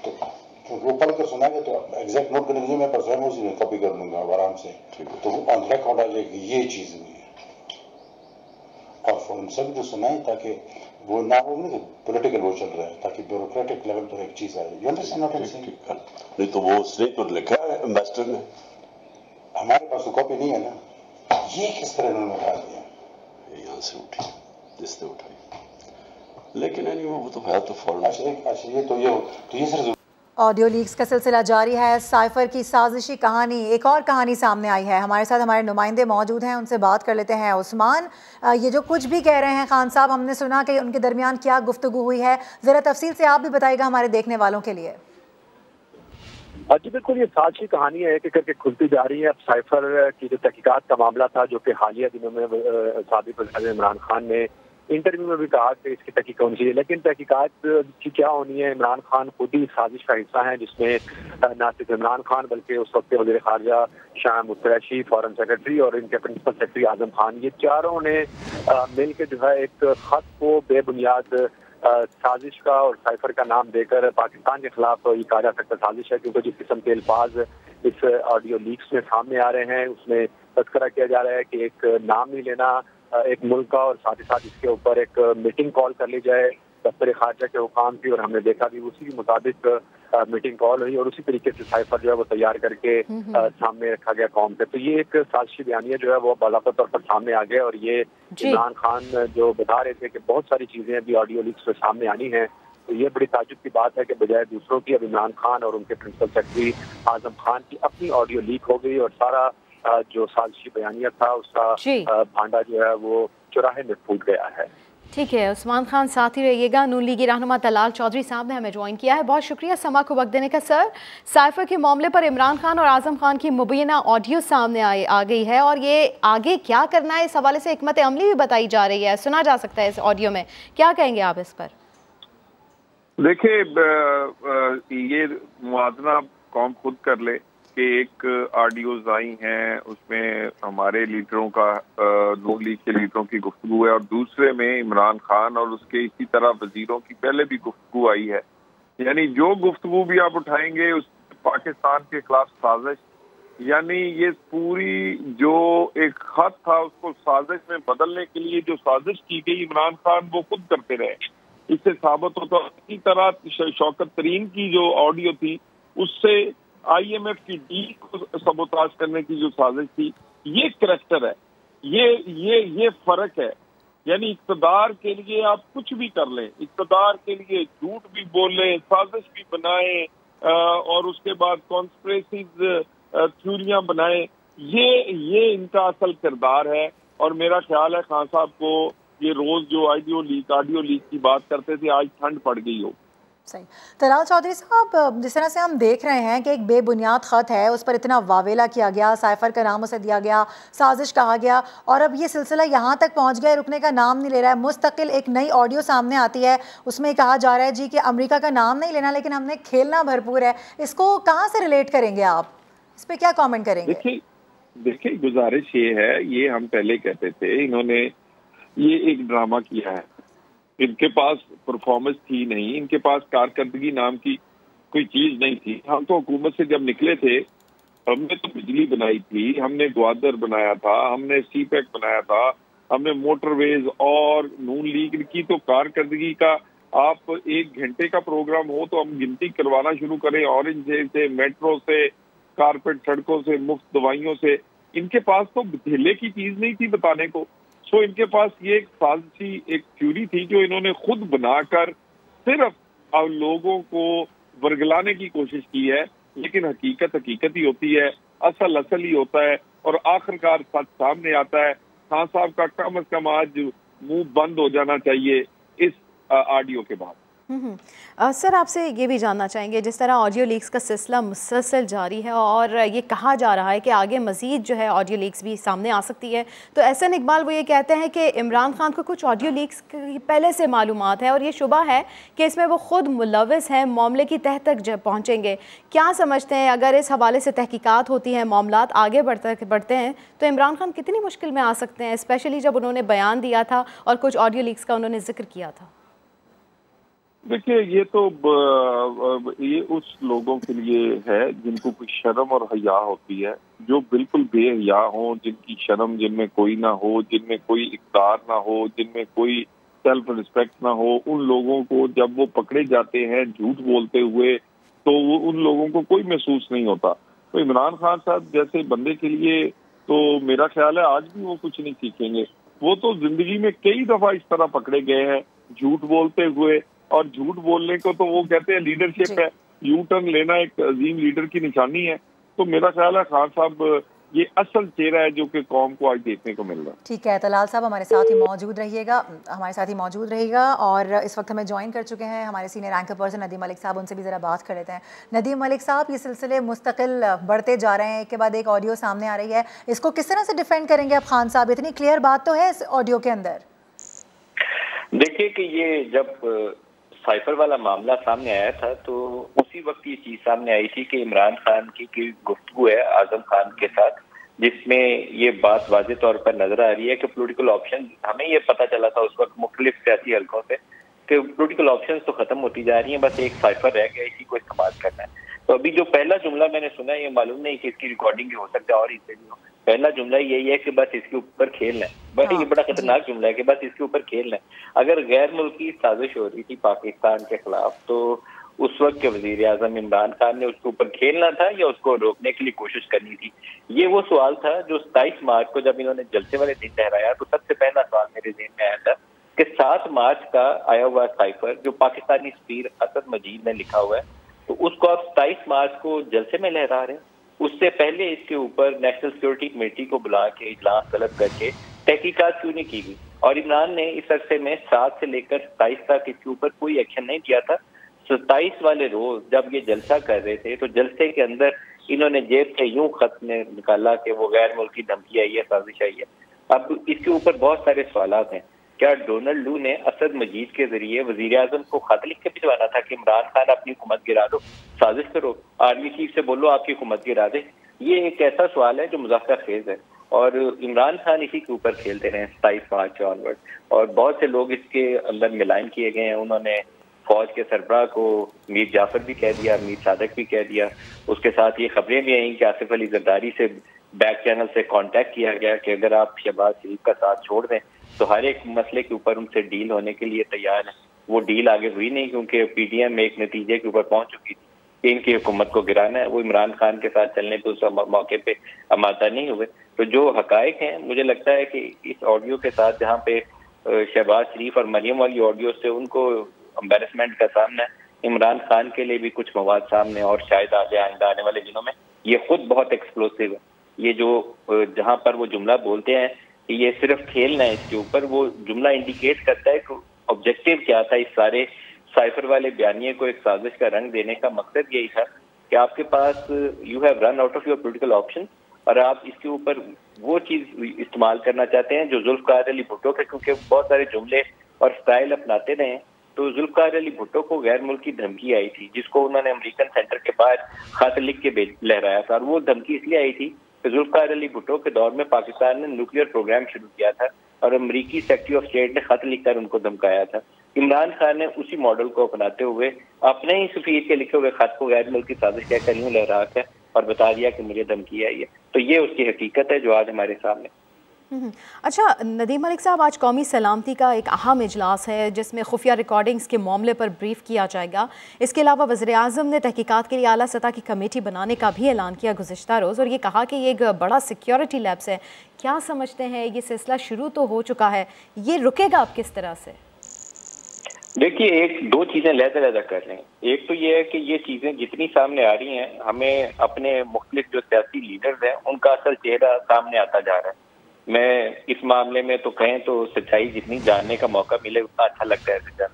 Speaker 18: तो वो पढ़ कर सुनाएंगे तो एग्जैक्ट नोट करने के लिए मैं पर स्वयं उसी में कॉपी कर लूंगा आराम से, तो वो ऑन रिकॉर्ड आ जाएगी ये चीज़ हुई है। और फॉरन सब जो सुनाए ताकि वो ना हो नहीं पॉलिटिकल वो चल रहा है, ताकि ब्यूरोक्रेटिक लेवल पर एक चीज़ आए। You understand what I am saying?
Speaker 17: नहीं तो वो उसने तो लिखा है एम्बेसडर ने,
Speaker 18: हमारे पास तो कॉपी नहीं है ना, ये किस तरह उन्होंने उठा दिया?
Speaker 17: यहाँ से उठी जिसने उठाई, लेकिन वो तो है तो फॉरन।
Speaker 18: अच्छा ये तो ये सिर्फ
Speaker 2: ऑडियो लीक्स का सिलसिला जारी है। साइफर की साजिशी कहानी, एक और कहानी सामने आई है। हमारे साथ हमारे नुमाइंदे मौजूद हैं, उनसे बात कर लेते हैं। उस्मान, ये जो कुछ भी कह रहे हैं खान साहब, हमने सुना कि उनके दरमियान क्या गुफ्तगू हुई है, ज़रा तफसील से आप भी बताइएगा हमारे देखने वालों के लिए।
Speaker 16: जी बिल्कुल, ये साजिशी कहानी है कि करके खुलती जा रही है। अब साइफर की जो तहकीकात का मामला था, जो कि हालिया दिनों में साबिक वज़ीर इमरान खान ने इंटरव्यू में भी कहा कि इसकी तहकीक होनी चाहिए, लेकिन तहकीकात की क्या होनी है? इमरान खान खुद ही साजिश का हिस्सा है, जिसमें न सिर्फ इमरान खान बल्कि उस वक्त वज़ीर ख़ारजा शाह महमूद कुरैशी, फॉरेन सेक्रेटरी और इनके प्रिंसिपल सेक्रेटरी आजम खान, ये चारों ने मिल के जो है एक खत को बेबुनियाद साजिश का और साइफर का नाम देकर पाकिस्तान के खिलाफ ये कहा जा सकता साजिश है, क्योंकि जिस किस्म के अल्फाज इस ऑडियो लीक्स में सामने आ रहे हैं उसमें तस्करा किया जा रहा है कि एक नाम नहीं लेना एक मुल्क का, और साथ ही साथ इसके ऊपर एक मीटिंग कॉल कर ली जाए दफ्तर खारजा के हुकाम की, और हमने देखा भी उसी के मुताबिक मीटिंग कॉल हुई और उसी तरीके से साइफर जो है वो तैयार करके सामने रखा गया कौम से। तो ये एक साजिशी बयानिया जो है वो बाकायदा तौर पर सामने आ गया, और ये इमरान खान जो बता रहे थे कि बहुत सारी चीजें अभी ऑडियो लीक्स में सामने आनी है, तो ये बड़ी ताजुब की बात है कि बजाय दूसरों की अब इमरान खान और उनके प्रिंसिपल सेक्रेटरी आजम खान की अपनी ऑडियो लीक हो गई, और सारा जो साजिशी बयानिया था उसका भांडा जो है वो चौराहे में फूट गया है।
Speaker 1: ठीक है उस्मान खान, साथ ही रहिएगा। नून लीगी रहनुमा तलाल चौधरी साहब ने हमें ज्वाइन किया है, बहुत शुक्रिया समा को वक्त देने का। सर, साइफर के मामले पर इमरान खान और आजम खान की मुबैना ऑडियो सामने आ गई है, और ये आगे क्या करना है इस हवाले से हिकमत अमली भी बताई जा रही है, सुना जा सकता है इस ऑडियो में, क्या कहेंगे आप इस पर?
Speaker 19: देखिए, ये मुआवजा कौम खुद कर ले कि एक ऑडियोज आई हैं उसमें हमारे लीडरों का, नून लीग के लीडरों की गुफ्तगू है, और दूसरे में इमरान खान और उसके इसी तरह वजीरों की पहले भी गुफ्तगू आई है। यानी जो गुफ्तगू भी आप उठाएंगे उस पाकिस्तान के खिलाफ साजिश, यानी ये पूरी जो एक खत था उसको साजिश में बदलने के लिए जो साजिश की गई इमरान खान वो खुद करते रहे। इससे साबित होता है इसी तरह शौकत तरीन की जो ऑडियो थी उससे IMF की डील को सबोताज करने की जो साजिश थी, ये करैक्टर है, ये फर्क है। यानी इक़्तिदार के लिए आप कुछ भी कर लें, इक़्तिदार के लिए झूठ भी बोलें, साजिश भी बनाएं और उसके बाद कॉन्स्पिरेसीज थ्योरियां बनाएं, ये इनका असल किरदार है। और मेरा ख्याल है खान साहब को ये रोज जो ऑडियो लीक की बात करते थे आज ठंड पड़ गई हो।
Speaker 2: सही। तलाल चौधरी साहब, जिस तरह से हम देख रहे हैं कि एक बेबुनियाद ख़त है, उस पर इतना वावेला किया गया, साइफर का नाम उसे दिया गया, साजिश कहा गया, और अब ये सिलसिला यहाँ तक पहुँच गया, रुकने का नाम नहीं ले रहा है। मुस्तकिल एक नई ऑडियो सामने आती है, उसमें कहा जा रहा है जी कि अमेरिका का नाम नहीं लेना, लेकिन हमने खेलना भरपूर है। इसको कहाँ से रिलेट करेंगे आप, इस पर क्या कॉमेंट करेंगे?
Speaker 19: देखिए गुजारिश ये है, ये हम पहले कहते थे, इन्होंने ये एक ड्रामा किया है, इनके पास परफॉर्मेंस थी नहीं, इनके पास कारकर्दगी नाम की कोई चीज नहीं थी। हम तो हुकूमत से जब निकले थे हमने तो बिजली बनाई थी, हमने ग्वादर बनाया था, हमने सीपैक बनाया था, हमने मोटरवेज, और नून लीग की तो कारकर्दगी का आप 1 घंटे का प्रोग्राम हो तो हम गिनती करवाना शुरू करें, ऑरेंज से, मेट्रो से, कारपेट सड़कों से, मुफ्त दवाइयों से। इनके पास तो ढीले की चीज नहीं थी बताने को। सो इनके पास ये एक साजिशी एक थ्योरी थी जो इन्होंने खुद बनाकर सिर्फ अब लोगों को वर्गलाने की कोशिश की है, लेकिन हकीकत हकीकत ही होती है, असल असल ही होता है और आखिरकार सच सामने आता है। खान साहब का कम से कम आज मुंह बंद हो जाना चाहिए इस ऑडियो के बाद।
Speaker 1: सर, आपसे ये भी जानना चाहेंगे, जिस तरह ऑडियो लीक्स का सिलसिला मुसलसल जारी है और ये कहा जा रहा है कि आगे मज़ीद जो है ऑडियो लीक्स भी सामने आ सकती है, तो एहसन इकबाल वो ये कहते हैं कि इमरान खान को कुछ ऑडियो लीक्स की पहले से मालूमात है और ये शुबा है कि इसमें वो ख़ुद मुलव्विस हैं, मामले की तह तक पहुँचेंगे। क्या समझते हैं, अगर इस हवाले से तहकीकात होती हैं, मामलात आगे बढ़ते हैं, तो इमरान खान कितनी मुश्किल में आ सकते हैं, स्पेशली जब उन्होंने बयान दिया था और कुछ ऑडियो लीक्स का उन्होंने जिक्र किया था?
Speaker 19: देखिए, ये तो ये उस लोगों के लिए है जिनको कोई शर्म और हया होती है, जो बिल्कुल बेहया हो, जिनकी शर्म जिनमें कोई ना हो, जिनमें कोई इक़्तिदार ना हो, जिनमें कोई सेल्फ रिस्पेक्ट ना हो। उन लोगों को जब वो पकड़े जाते हैं झूठ बोलते हुए, तो वो उन लोगों को कोई महसूस नहीं होता। तो इमरान खान साहब जैसे बंदे के लिए तो मेरा ख्याल है आज भी वो कुछ नहीं सीखेंगे। वो तो जिंदगी में कई दफा इस तरह पकड़े गए हैं झूठ बोलते हुए, और झूठ बोलने को तो वो कहते हैं लीडरशिप है, यू टर्न लेना एक अजीम लीडर की निशानी है। तो मेरा ख्याल है खान साहब ये असल चेहरा है जो कि कौम को आज देखने को मिल रहा है।
Speaker 2: ठीक है, तलाल साहब हमारे साथ ही मौजूद रहिएगा और इस वक्त हमें ज्वाइन कर चुके हैं हमारे senior anchor person Nadeem Malik साहब, उनसे भी ज़रा बात कर लेते हैं। नदीम मलिक साहब, ये सिलसिले मुस्तकिल बढ़ते जा रहे हैं, एक के बाद एक ऑडियो सामने आ रही है, इसको किस तरह से डिफेंड करेंगे आप खान साहब? इतनी क्लियर बात तो है इस ऑडियो के अंदर।
Speaker 20: देखिए कि ये जब साइफर वाला मामला सामने आया था तो उसी वक्त ये चीज सामने आई थी कि इमरान खान की गुफ्तगू है आजम खान के साथ, जिसमें ये बात वाज़े तौर पर नजर आ रही है कि पॉलिटिकल ऑप्शन, हमें ये पता चला था उस वक्त मुख्तलिफ सियासी हलकों से कि पॉलिटिकल ऑप्शन तो खत्म होती जा रही हैं, बस एक साइफर रह गया, इसी को इस्तेमाल करना है। तो अभी जो पहला जुमला मैंने सुना, ये मालूम नहीं कि इसकी रिकॉर्डिंग हो सकता है और इससे भी हो, पहला जुमला यही है कि बस इसके ऊपर खेलना है। बट ये बड़ा खतरनाक जुमला है कि बस इसके ऊपर खेलना है। अगर गैर मुल्की साजिश हो रही थी पाकिस्तान के खिलाफ, तो उस वक्त के वजीर आजम इमरान खान ने उसके ऊपर खेलना था या उसको रोकने के लिए कोशिश करनी थी? ये वो सवाल था जो 27 मार्च को जब इन्होंने जलसे वाले दिन लहराया, तो सबसे पहला सवाल मेरे ज़हन में आया था कि 7 मार्च का आया हुआ साइफर जो पाकिस्तानी सफीर असद मजीद ने लिखा हुआ है, तो उसको आप 27 मार्च को जलसे में लहरा रहे हैं। उससे पहले इसके ऊपर नेशनल सिक्योरिटी कमेटी को बुला के इजलास तलब करके तहकीकात क्यों नहीं की गई? और इमरान ने इस अरसे में 7 से लेकर 27 तक इसके ऊपर कोई एक्शन नहीं किया था। 27 वाले रोज जब ये जलसा कर रहे थे, तो जलसे के अंदर इन्होंने जेब से यूं खत निकाला कि वो गैर मुल्की धमकी आई है, साजिश आई है। अब इसके ऊपर बहुत सारे सवालात हैं। क्या डोनाल्ड लू ने असद मजीद के जरिए वजीर आजम को खत लिख के भिजवाना था कि इमरान खान अपनी हुकूमत गिरा दो, साजिश करो, आर्मी चीफ से बोलो आपकी हुकूमत गिरा दे? ये एक ऐसा सवाल है जो मुज़ाकरा खेज है और इमरान खान इसी के ऊपर खेलते रहे 27 मार्च ऑनवर्ड। और बहुत से लोग इसके अंदर मिलान किए गए हैं। उन्होंने फौज के सरबराह को मीर जाफर भी कह दिया, मीर सादक भी कह दिया। उसके साथ ये खबरें भी आई कि आसिफ अली जरदारी से बैक चैनल से कांटेक्ट किया गया कि अगर आप शहबाज शरीफ का साथ छोड़ दें तो हर एक मसले के ऊपर उनसे डील होने के लिए तैयार है। वो डील आगे हुई नहीं क्योंकि पीडीएम एक नतीजे के ऊपर पहुंच चुकी थी कि इनकी हुकूमत को गिराना है। वो इमरान खान के साथ चलने पे उस मौके पे आमादा नहीं हुए। तो जो हकायक हैं, मुझे लगता है कि इस ऑडियो के साथ जहाँ पे शहबाज शरीफ और मरियम वाली ऑडियो से उनको एम्बेरसमेंट का सामना है, इमरान खान के लिए भी कुछ मवाद सामने और शायद आइंदा आने वाले दिनों में ये खुद बहुत एक्सप्लोसिव है। ये जो जहाँ पर वो जुमला बोलते हैं कि ये सिर्फ खेलना है, इसके ऊपर वो जुमला इंडिकेट करता है कि ऑब्जेक्टिव क्या था इस सारे साइफर वाले बयानिए को एक साजिश का रंग देने का मकसद यही था कि आपके पास you have run out of your political option और आप इसके ऊपर वो चीज इस्तेमाल करना चाहते हैं जो जुल्फकार अली भुट्टो के, क्योंकि बहुत सारे जुमले और स्टाइल अपनाते रहे। तो जुल्फकार अली भुट्टो को गैर मुल्की धमकी आई थी जिसको उन्होंने अमेरिकन सेंटर के बाहर खत लिख के लहराया था। और वो धमकी इसलिए आई थी कि जुल्फकार अली भुट्टो के दौर में पाकिस्तान ने न्यूक्लियर प्रोग्राम शुरू किया था और अमेरिकी सेक्रेटरी ऑफ स्टेट ने खत लिखकर उनको धमकाया था। इमरान खान ने उसी मॉडल को अपनाते हुए अपने ही सफीर के लिखे हुए खत को गैर मुल्की साजिश कहकर यूं लहरा है और बता दिया कि मुझे धमकी आई है। तो ये उसकी हकीकत है जो आज हमारे सामने।
Speaker 1: अच्छा नदीम मलिक साहब, आज कौमी सलामती का एक अहम इजलास है जिसमें खुफिया रिकॉर्डिंग्स के मामले पर ब्रीफ किया जाएगा। इसके अलावा वज़ीर आज़म ने तहकीकात के लिए आला सतह की कमेटी बनाने का भी ऐलान किया गुज़िश्ता रोज़ और ये कहा कि ये एक बड़ा सिक्योरिटी लैब्स है। क्या समझते हैं, ये सिलसिला शुरू तो हो चुका है, ये रुकेगा अब किस तरह से?
Speaker 20: देखिए, एक दो चीजें लहदा कर रहे हैं। एक तो ये है कि ये चीजें जितनी सामने आ रही हैं, हमें अपने मुख्तलिफ जो सियासी लीडर्स हैं उनका असल चेहरा सामने आता जा रहा है। मैं इस मामले में तो कहें तो सच्चाई जितनी जानने का मौका मिले उतना अच्छा लगता है सच्चाई,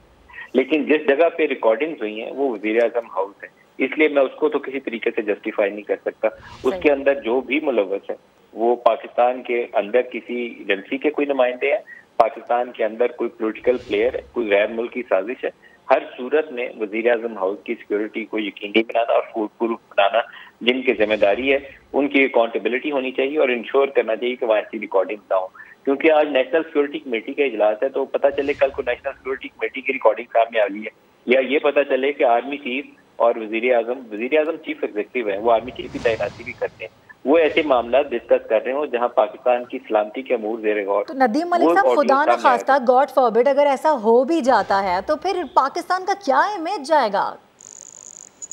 Speaker 20: लेकिन जिस जगह पे रिकॉर्डिंग्स हुई हैं वो वज़ीर-ए-आज़म हाउस है, इसलिए मैं उसको तो किसी तरीके से जस्टिफाई नहीं कर सकता। उसके अंदर जो भी मुलव्वस है वो पाकिस्तान के अंदर किसी एजेंसी के कोई नुमाइंदे हैं, पाकिस्तान के अंदर कोई पॉलिटिकल प्लेयर है, कोई गैर मुल्की साजिश है। हर सूरत में वज़ीर-ए-आज़म हाउस की सिक्योरिटी को यकीनी बनाना और फूड प्रूफ बनाना जिनकी जिम्मेदारी है, उनकी अकाउंटेबिलिटी होनी चाहिए और इंश्योर करना चाहिए कि वहाँ ऐसी रिकॉर्डिंग ना हो। क्योंकि आज नेशनल सिक्योरिटी कमेटी का इजलास है, तो पता चले कल को नेशनल सिक्योरिटी कमेटी की रिकॉर्डिंग सामने आ गई है, या ये पता चले कि आर्मी चीफ और वज़ीर-ए-आज़म चीफ एग्जीक्यूटिव है, वो आर्मी चीफ की तैनाती भी करते हैं, वो ऐसे मामला डिस्कस कर रहे हो जहां पाकिस्तान की सलामती के अमूर ज़ेर गौर।
Speaker 2: तो नदीम मलिक साहब, खुदा न खास्ता, गॉड फॉरबिड, अगर ऐसा हो भी जाता है तो फिर पाकिस्तान का क्या इमेज जाएगा?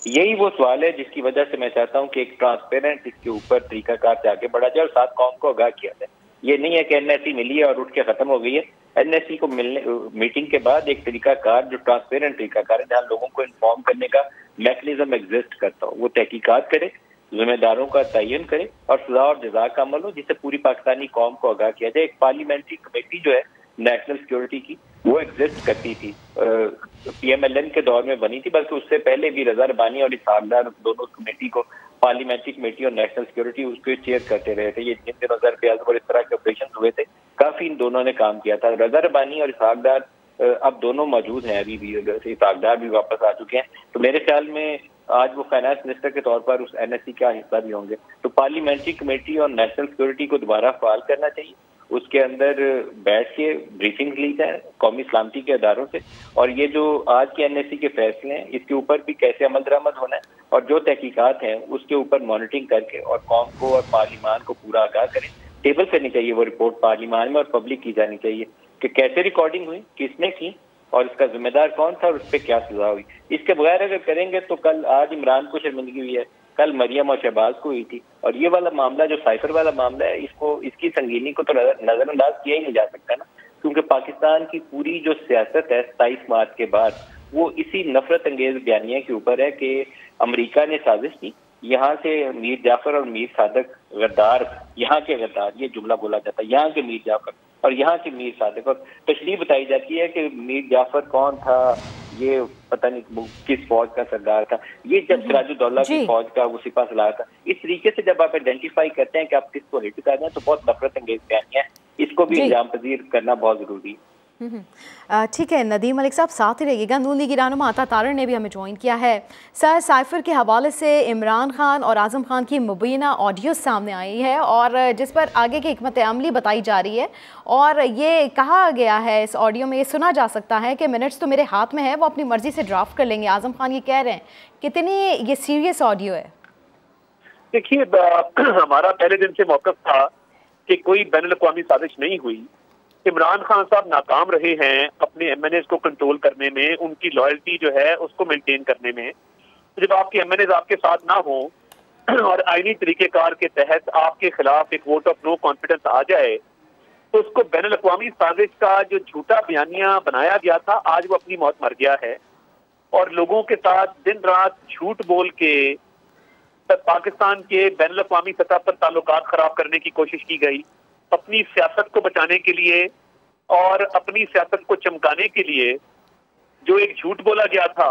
Speaker 20: यही वो सवाल है जिसकी वजह से मैं चाहता हूं कि एक ट्रांसपेरेंट इसके ऊपर तरीकाकार से आगे बढ़ा जाए और साथ कौम को आगाह किया जाए। ये नहीं है कि एनएससी मिली है और उठ के खत्म हो गई है। एनएससी को मीटिंग के बाद एक तरीकाकार जो ट्रांसपेरेंट तरीकाकार है, जहाँ लोगों को इन्फॉर्म करने का मैकेनिज्म एग्जिस्ट करता हो, वो तहकीकात करे, जिम्मेदारों का तयन करे और सजा और जजा का अमल हो, जिससे पूरी पाकिस्तानी कौम को आगाह किया जाए। एक पार्लियामेंट्री कमेटी जो है नेशनल सिक्योरिटी की, वो एग्जिस्ट करती थी, पीएमएलएन के दौर में बनी थी, बल्कि उससे पहले भी रजा रबानी और इसहाक डार दोनों कमेटी को, पार्लियामेंट्री कमेटी और नेशनल सिक्योरिटी, उसको चेयर करते रहे थे। ये जिन दिनों ज़र-ए-आज़म और इस तरह के ऑपरेशन हुए थे, काफी इन दोनों ने काम किया था। रजा रबानी और इसहाक डार अब दोनों मौजूद हैं, अभी भी इसहाक डार भी वापस आ चुके हैं, तो मेरे ख्याल में आज वो फाइनेंस मिनिस्टर के तौर पर उस एनएससी का हिस्सा भी होंगे। तो पार्लियामेंट्री कमेटी और नेशनल सिक्योरिटी को दोबारा फाल करना चाहिए, उसके अंदर बैठ के ब्रीफिंग ली जाए कौमी सलामती के अदारों से, और ये जो आज के एनएससी के फैसले हैं इसके ऊपर भी कैसे अमल दरामद होना है और जो तहकीकात हैं उसके ऊपर मॉनिटरिंग करके और कौम को और पार्लियामान को पूरा आगाह करें। टेबल करनी चाहिए वो रिपोर्ट पार्लियामान में और पब्लिक की जानी चाहिए कि कैसे रिकॉर्डिंग हुई, किसने की और इसका जिम्मेदार कौन था और उस पर क्या सजा हुई। इसके बगैर अगर करेंगे तो कल आज इमरान को शर्मिंदगी हुई है, कल मरियम और शहबाज को हुई थी, और ये वाला मामला जो साइफर वाला मामला है, इसकी संगीनी को तो नजरअंदाज किया ही नहीं जा सकता ना, क्योंकि पाकिस्तान की पूरी जो सियासत है 27 मार्च के बाद वो इसी नफरत अंगेज बयानिया के ऊपर है कि अमेरिका ने साजिश की, यहाँ से मीर जाफर और मीर सादक गद्दार, यहाँ के गद्दार, ये जुमला बोला जाता है, यहाँ के मीर जाफर और यहाँ के मीर सादक, और तशरीह बताई जाती है कि मीर जाफर कौन था, ये पता नहीं किस फौज का सरदार था, ये जब सिराजुद्दौला की फौज का वो सिपा सलार था। इस तरीके से जब आप आइडेंटिफाई करते हैं कि आप किसको हिट कर रहे हैं तो बहुत नफरत अंगेज बयानिया है, इसको भी इल्जाम पजीर करना बहुत जरूरी है।
Speaker 1: ठीक है नदीम मलिक साहब, साथ ही रहिएगा। नून लीगी रहनुमा अता तारड़ ने भी हमें ज्वाइन किया है। सर, साइफर के हवाले से इमरान खान और आज़म खान की मुबीना ऑडियो सामने आई है और जिस पर आगे की हिकमत अमली बताई जा रही है, और ये कहा गया है इस ऑडियो में, ये सुना जा सकता है कि मिनट्स तो मेरे हाथ में है, वो अपनी मर्जी से ड्राफ्ट कर लेंगे। आज़म खान ये कह रहे हैं, कितनी ये सीरियस ऑडियो है?
Speaker 21: देखिए, हमारा पहले दिन से मौक़िफ़ था कि कोई बैनुल-अक़वामी साजिश नहीं हुई। इमरान खान साहब नाकाम रहे हैं अपने एमएनएस को कंट्रोल करने में, उनकी लॉयल्टी जो है उसको मेंटेन करने में। तो जब आपके एमएनएस आपके साथ ना हो और आईनी तरीकेकार के तहत आपके खिलाफ एक वोट ऑफ नो कॉन्फिडेंस आ जाए, तो उसको बैनुल-अक़वामी साजिश का जो झूठा बयानिया बनाया गया था, आज वो अपनी मौत मर गया है। और लोगों के साथ दिन रात झूठ बोल के पाकिस्तान के बैनुल-अक़वामी सतह पर ताल्लुकात खराब करने की कोशिश की गई, अपनी सियासत को बचाने के लिए और अपनी सियासत को चमकाने के लिए जो एक झूठ बोला गया था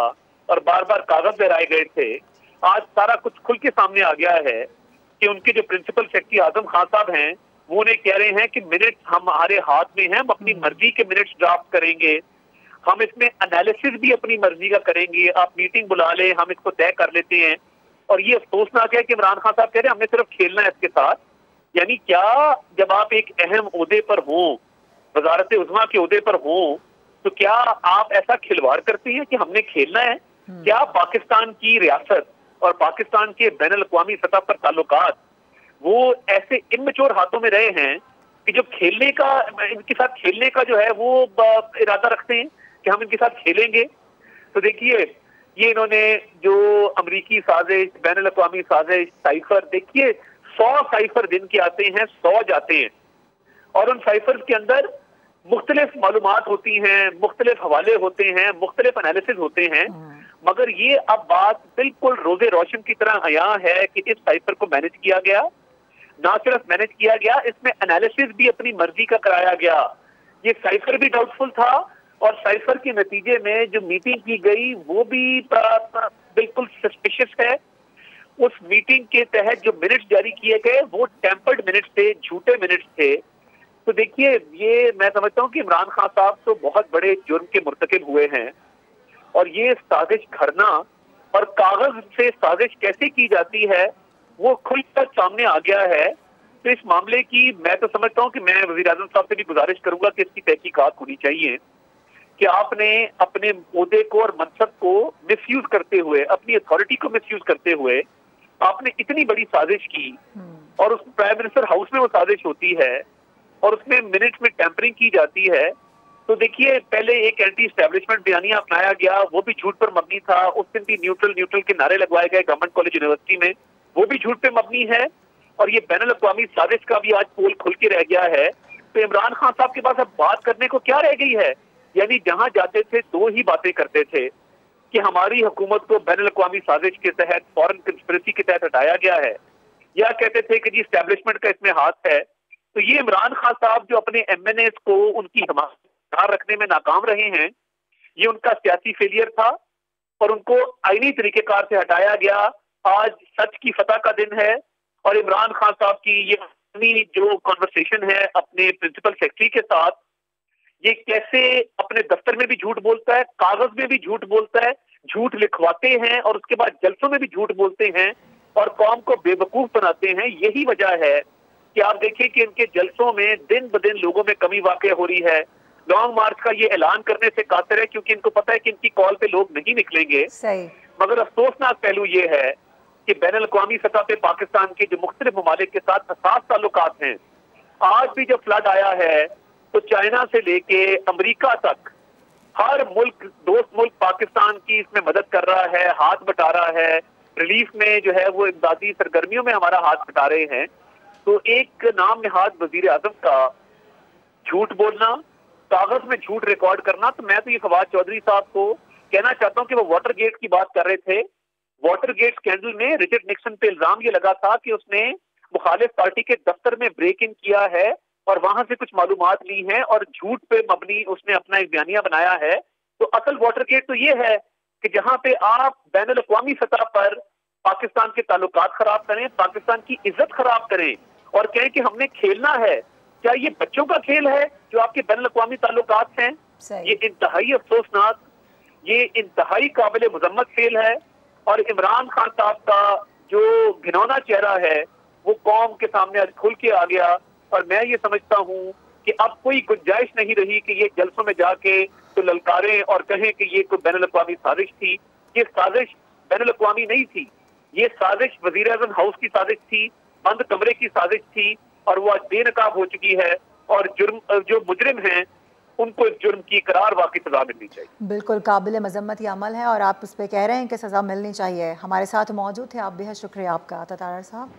Speaker 21: और बार बार कागज लहराए गए थे, आज सारा कुछ खुल के सामने आ गया है कि उनके जो प्रिंसिपल सेक्रेटरी आजम खान साहब हैं, वो उन्हें कह रहे हैं कि मिनट्स हमारे हाथ में हैं, हम अपनी मर्जी के मिनट्स ड्राफ्ट करेंगे, हम इसमें एनालिसिस भी अपनी मर्जी का करेंगे, आप मीटिंग बुला ले, हम इसको तय कर लेते हैं। और ये अफसोसनाक है कि इमरान खान साहब कह रहे हैं हमने सिर्फ खेलना है इसके साथ। यानी क्या जब आप एक अहम ओहदे पर हो, वजारत उज़्मा के ओहदे पर हो, तो क्या आप ऐसा खिलवाड़ करते हैं कि हमने खेलना है? क्या पाकिस्तान की रियासत और पाकिस्तान के बैनुल-अक़वामी सतह पर ताल्लुकात वो ऐसे इमैच्योर हाथों में रहे हैं कि जब खेलने का, इनके साथ खेलने का जो है वो इरादा रखते हैं कि हम इनके साथ खेलेंगे? तो देखिए, ये इन्होंने जो अमरीकी साजिश, बैनुल-अक़वामी साजिश, साइफर, देखिए 100 साइफर दिन के आते हैं, 100 जाते हैं, और उन साइफर के अंदर मुख्तलिफ मालूमात होती हैं, मुख्तलिफ हवाले होते हैं, मुख्तलिफ एनालिसिस होते हैं, मगर ये अब बात बिल्कुल रोजे रोशन की तरह आया है कि इस साइफर को मैनेज किया गया। ना सिर्फ मैनेज किया गया, इसमें एनालिसिस भी अपनी मर्जी का कराया गया। ये साइफर भी डाउटफुल था और साइफर के नतीजे में जो मीटिंग की गई वो भी बिल्कुल सस्पिशियस है। उस मीटिंग के तहत जो मिनट्स जारी किए गए वो टेम्पर्ड मिनट्स थे, झूठे मिनट्स थे। तो देखिए, ये मैं समझता हूँ कि इमरान खान साहब तो बहुत बड़े जुर्म के मुर्तकिब हुए हैं और ये साजिश घड़ना और कागज से साजिश कैसे की जाती है वो खुलकर सामने आ गया है। तो इस मामले की मैं तो समझता हूँ कि मैं वज़ीर-ए-आज़म साहब से भी गुजारिश करूंगा कि इसकी तहकीकात होनी चाहिए कि आपने अपने ओहदे को और मनसब को मिसयूज करते हुए, अपनी अथॉरिटी को मिसयूज करते हुए आपने इतनी बड़ी साजिश की और उस प्राइम मिनिस्टर हाउस में वो साजिश होती है और उसमें मिनट में टेम्परिंग की जाती है। तो देखिए, पहले एक एंटी एस्टेब्लिशमेंट बयानिया अपनाया गया, वो भी झूठ पर मबनी था। उस दिन भी न्यूट्रल के नारे लगवाए गए गवर्नमेंट कॉलेज यूनिवर्सिटी में, वो भी झूठ पे मबनी है। और ये बैनुल अक़वामी साजिश का भी आज पोल खुल के रह गया है। तो इमरान खान साहब के पास अब बात करने को क्या रह गई है? यानी जहां जाते थे दो ही बातें करते थे कि हमारी हुकूमत को बैनुल अक़वामी साजिश के तहत, फॉरेन कंस्पिरेसी के तहत हटाया गया है, या कहते थे कि जी एस्टेब्लिशमेंट का इसमें हाथ है। तो ये इमरान खान साहब जो अपने MNAs को उनकी हिमायत रखने में नाकाम रहे हैं, ये उनका सियासी फेलियर था और उनको आईनी तरीकेकार से हटाया गया। आज सच की फतह का दिन है और इमरान खान साहब की ये जो कॉन्वर्सेशन है अपने प्रिंसिपल सेक्रेटरी के साथ, ये कैसे अपने दफ्तर में भी झूठ बोलता है, कागज में भी झूठ बोलता है, झूठ लिखवाते हैं और उसके बाद जलसों में भी झूठ बोलते हैं और कौम को बेवकूफ बनाते हैं। यही वजह है कि आप देखिए कि इनके जलसों में दिन ब दिन लोगों में कमी वाक़ई हो रही है। लॉन्ग मार्च का ये ऐलान करने से कातर है क्योंकि इनको पता है कि इनकी कॉल पे लोग नहीं निकलेंगे।
Speaker 2: सही।
Speaker 21: मगर अफसोसनाक पहलू ये है कि बैनुल अक़वामी सतह पे पाकिस्तान के जो मुख्तलिफ ममालिक के साथ हसास ताल्लुकात हैं, आज भी जब फ्लड आया है तो चाइना से लेके अमेरिका तक हर मुल्क, दोस्त मुल्क पाकिस्तान की इसमें मदद कर रहा है, हाथ बटा रहा है। रिलीफ में जो है वो इमदादी सरगर्मियों में हमारा हाथ बटा रहे हैं। तो एक नाम निहाद वज़ीर-ए-आज़म का झूठ बोलना, कागज में झूठ रिकॉर्ड करना, तो मैं तो ये फवाद चौधरी साहब को कहना चाहता हूँ कि वो वाटर गेट की बात कर रहे थे। वाटर गेट स्कैंडल में रिचर्ड निक्सन पे इल्जाम ये लगा था कि उसने मुखालिफ पार्टी के दफ्तर में ब्रेक इन किया है और वहां से कुछ मालूमात ली हैं और झूठ पे मबनी उसने अपना एक बयानिया बनाया है। तो असल वाटर गेट तो ये है कि जहां पे आप बैनुल अक़वामी सतह पर पाकिस्तान के ताल्लुकात खराब करें, पाकिस्तान की इज्जत खराब करें और कहें कि हमने खेलना है। क्या ये बच्चों का खेल है जो आपके बैनुल अक़वामी ताल्लुकात हैं? ये इंतहाई अफसोसनाक, ये इंतहाई काबिल मुजम्मत फेल है और इमरान खान साहब का जो घिनौना चेहरा है वो कौम के सामने आज खुल के आ गया। और मैं ये समझता हूँ कि अब कोई गुंजाइश नहीं रही कि ये जलसों में जाके तो ललकारें और कहें कि ये कोई बैनुल अक़वामी साजिश थी। ये साजिश बैनुल अक़वामी नहीं थी, ये साजिश वज़ीर-ए-आज़म हाउस की साजिश थी, बंद कमरे की साजिश थी और वो आज बेनकाब हो चुकी है। और जुर्म जो मुजरिम हैं उनको इस जुर्म की करार वाक़ई सजा मिलनी चाहिए।
Speaker 2: बिल्कुल काबिल मजम्मत ये अमल है और आप उस पर कह रहे हैं कि सजा मिलनी चाहिए। हमारे साथ मौजूद थे आप, बेहद शुक्रिया आपका तातारा साहब।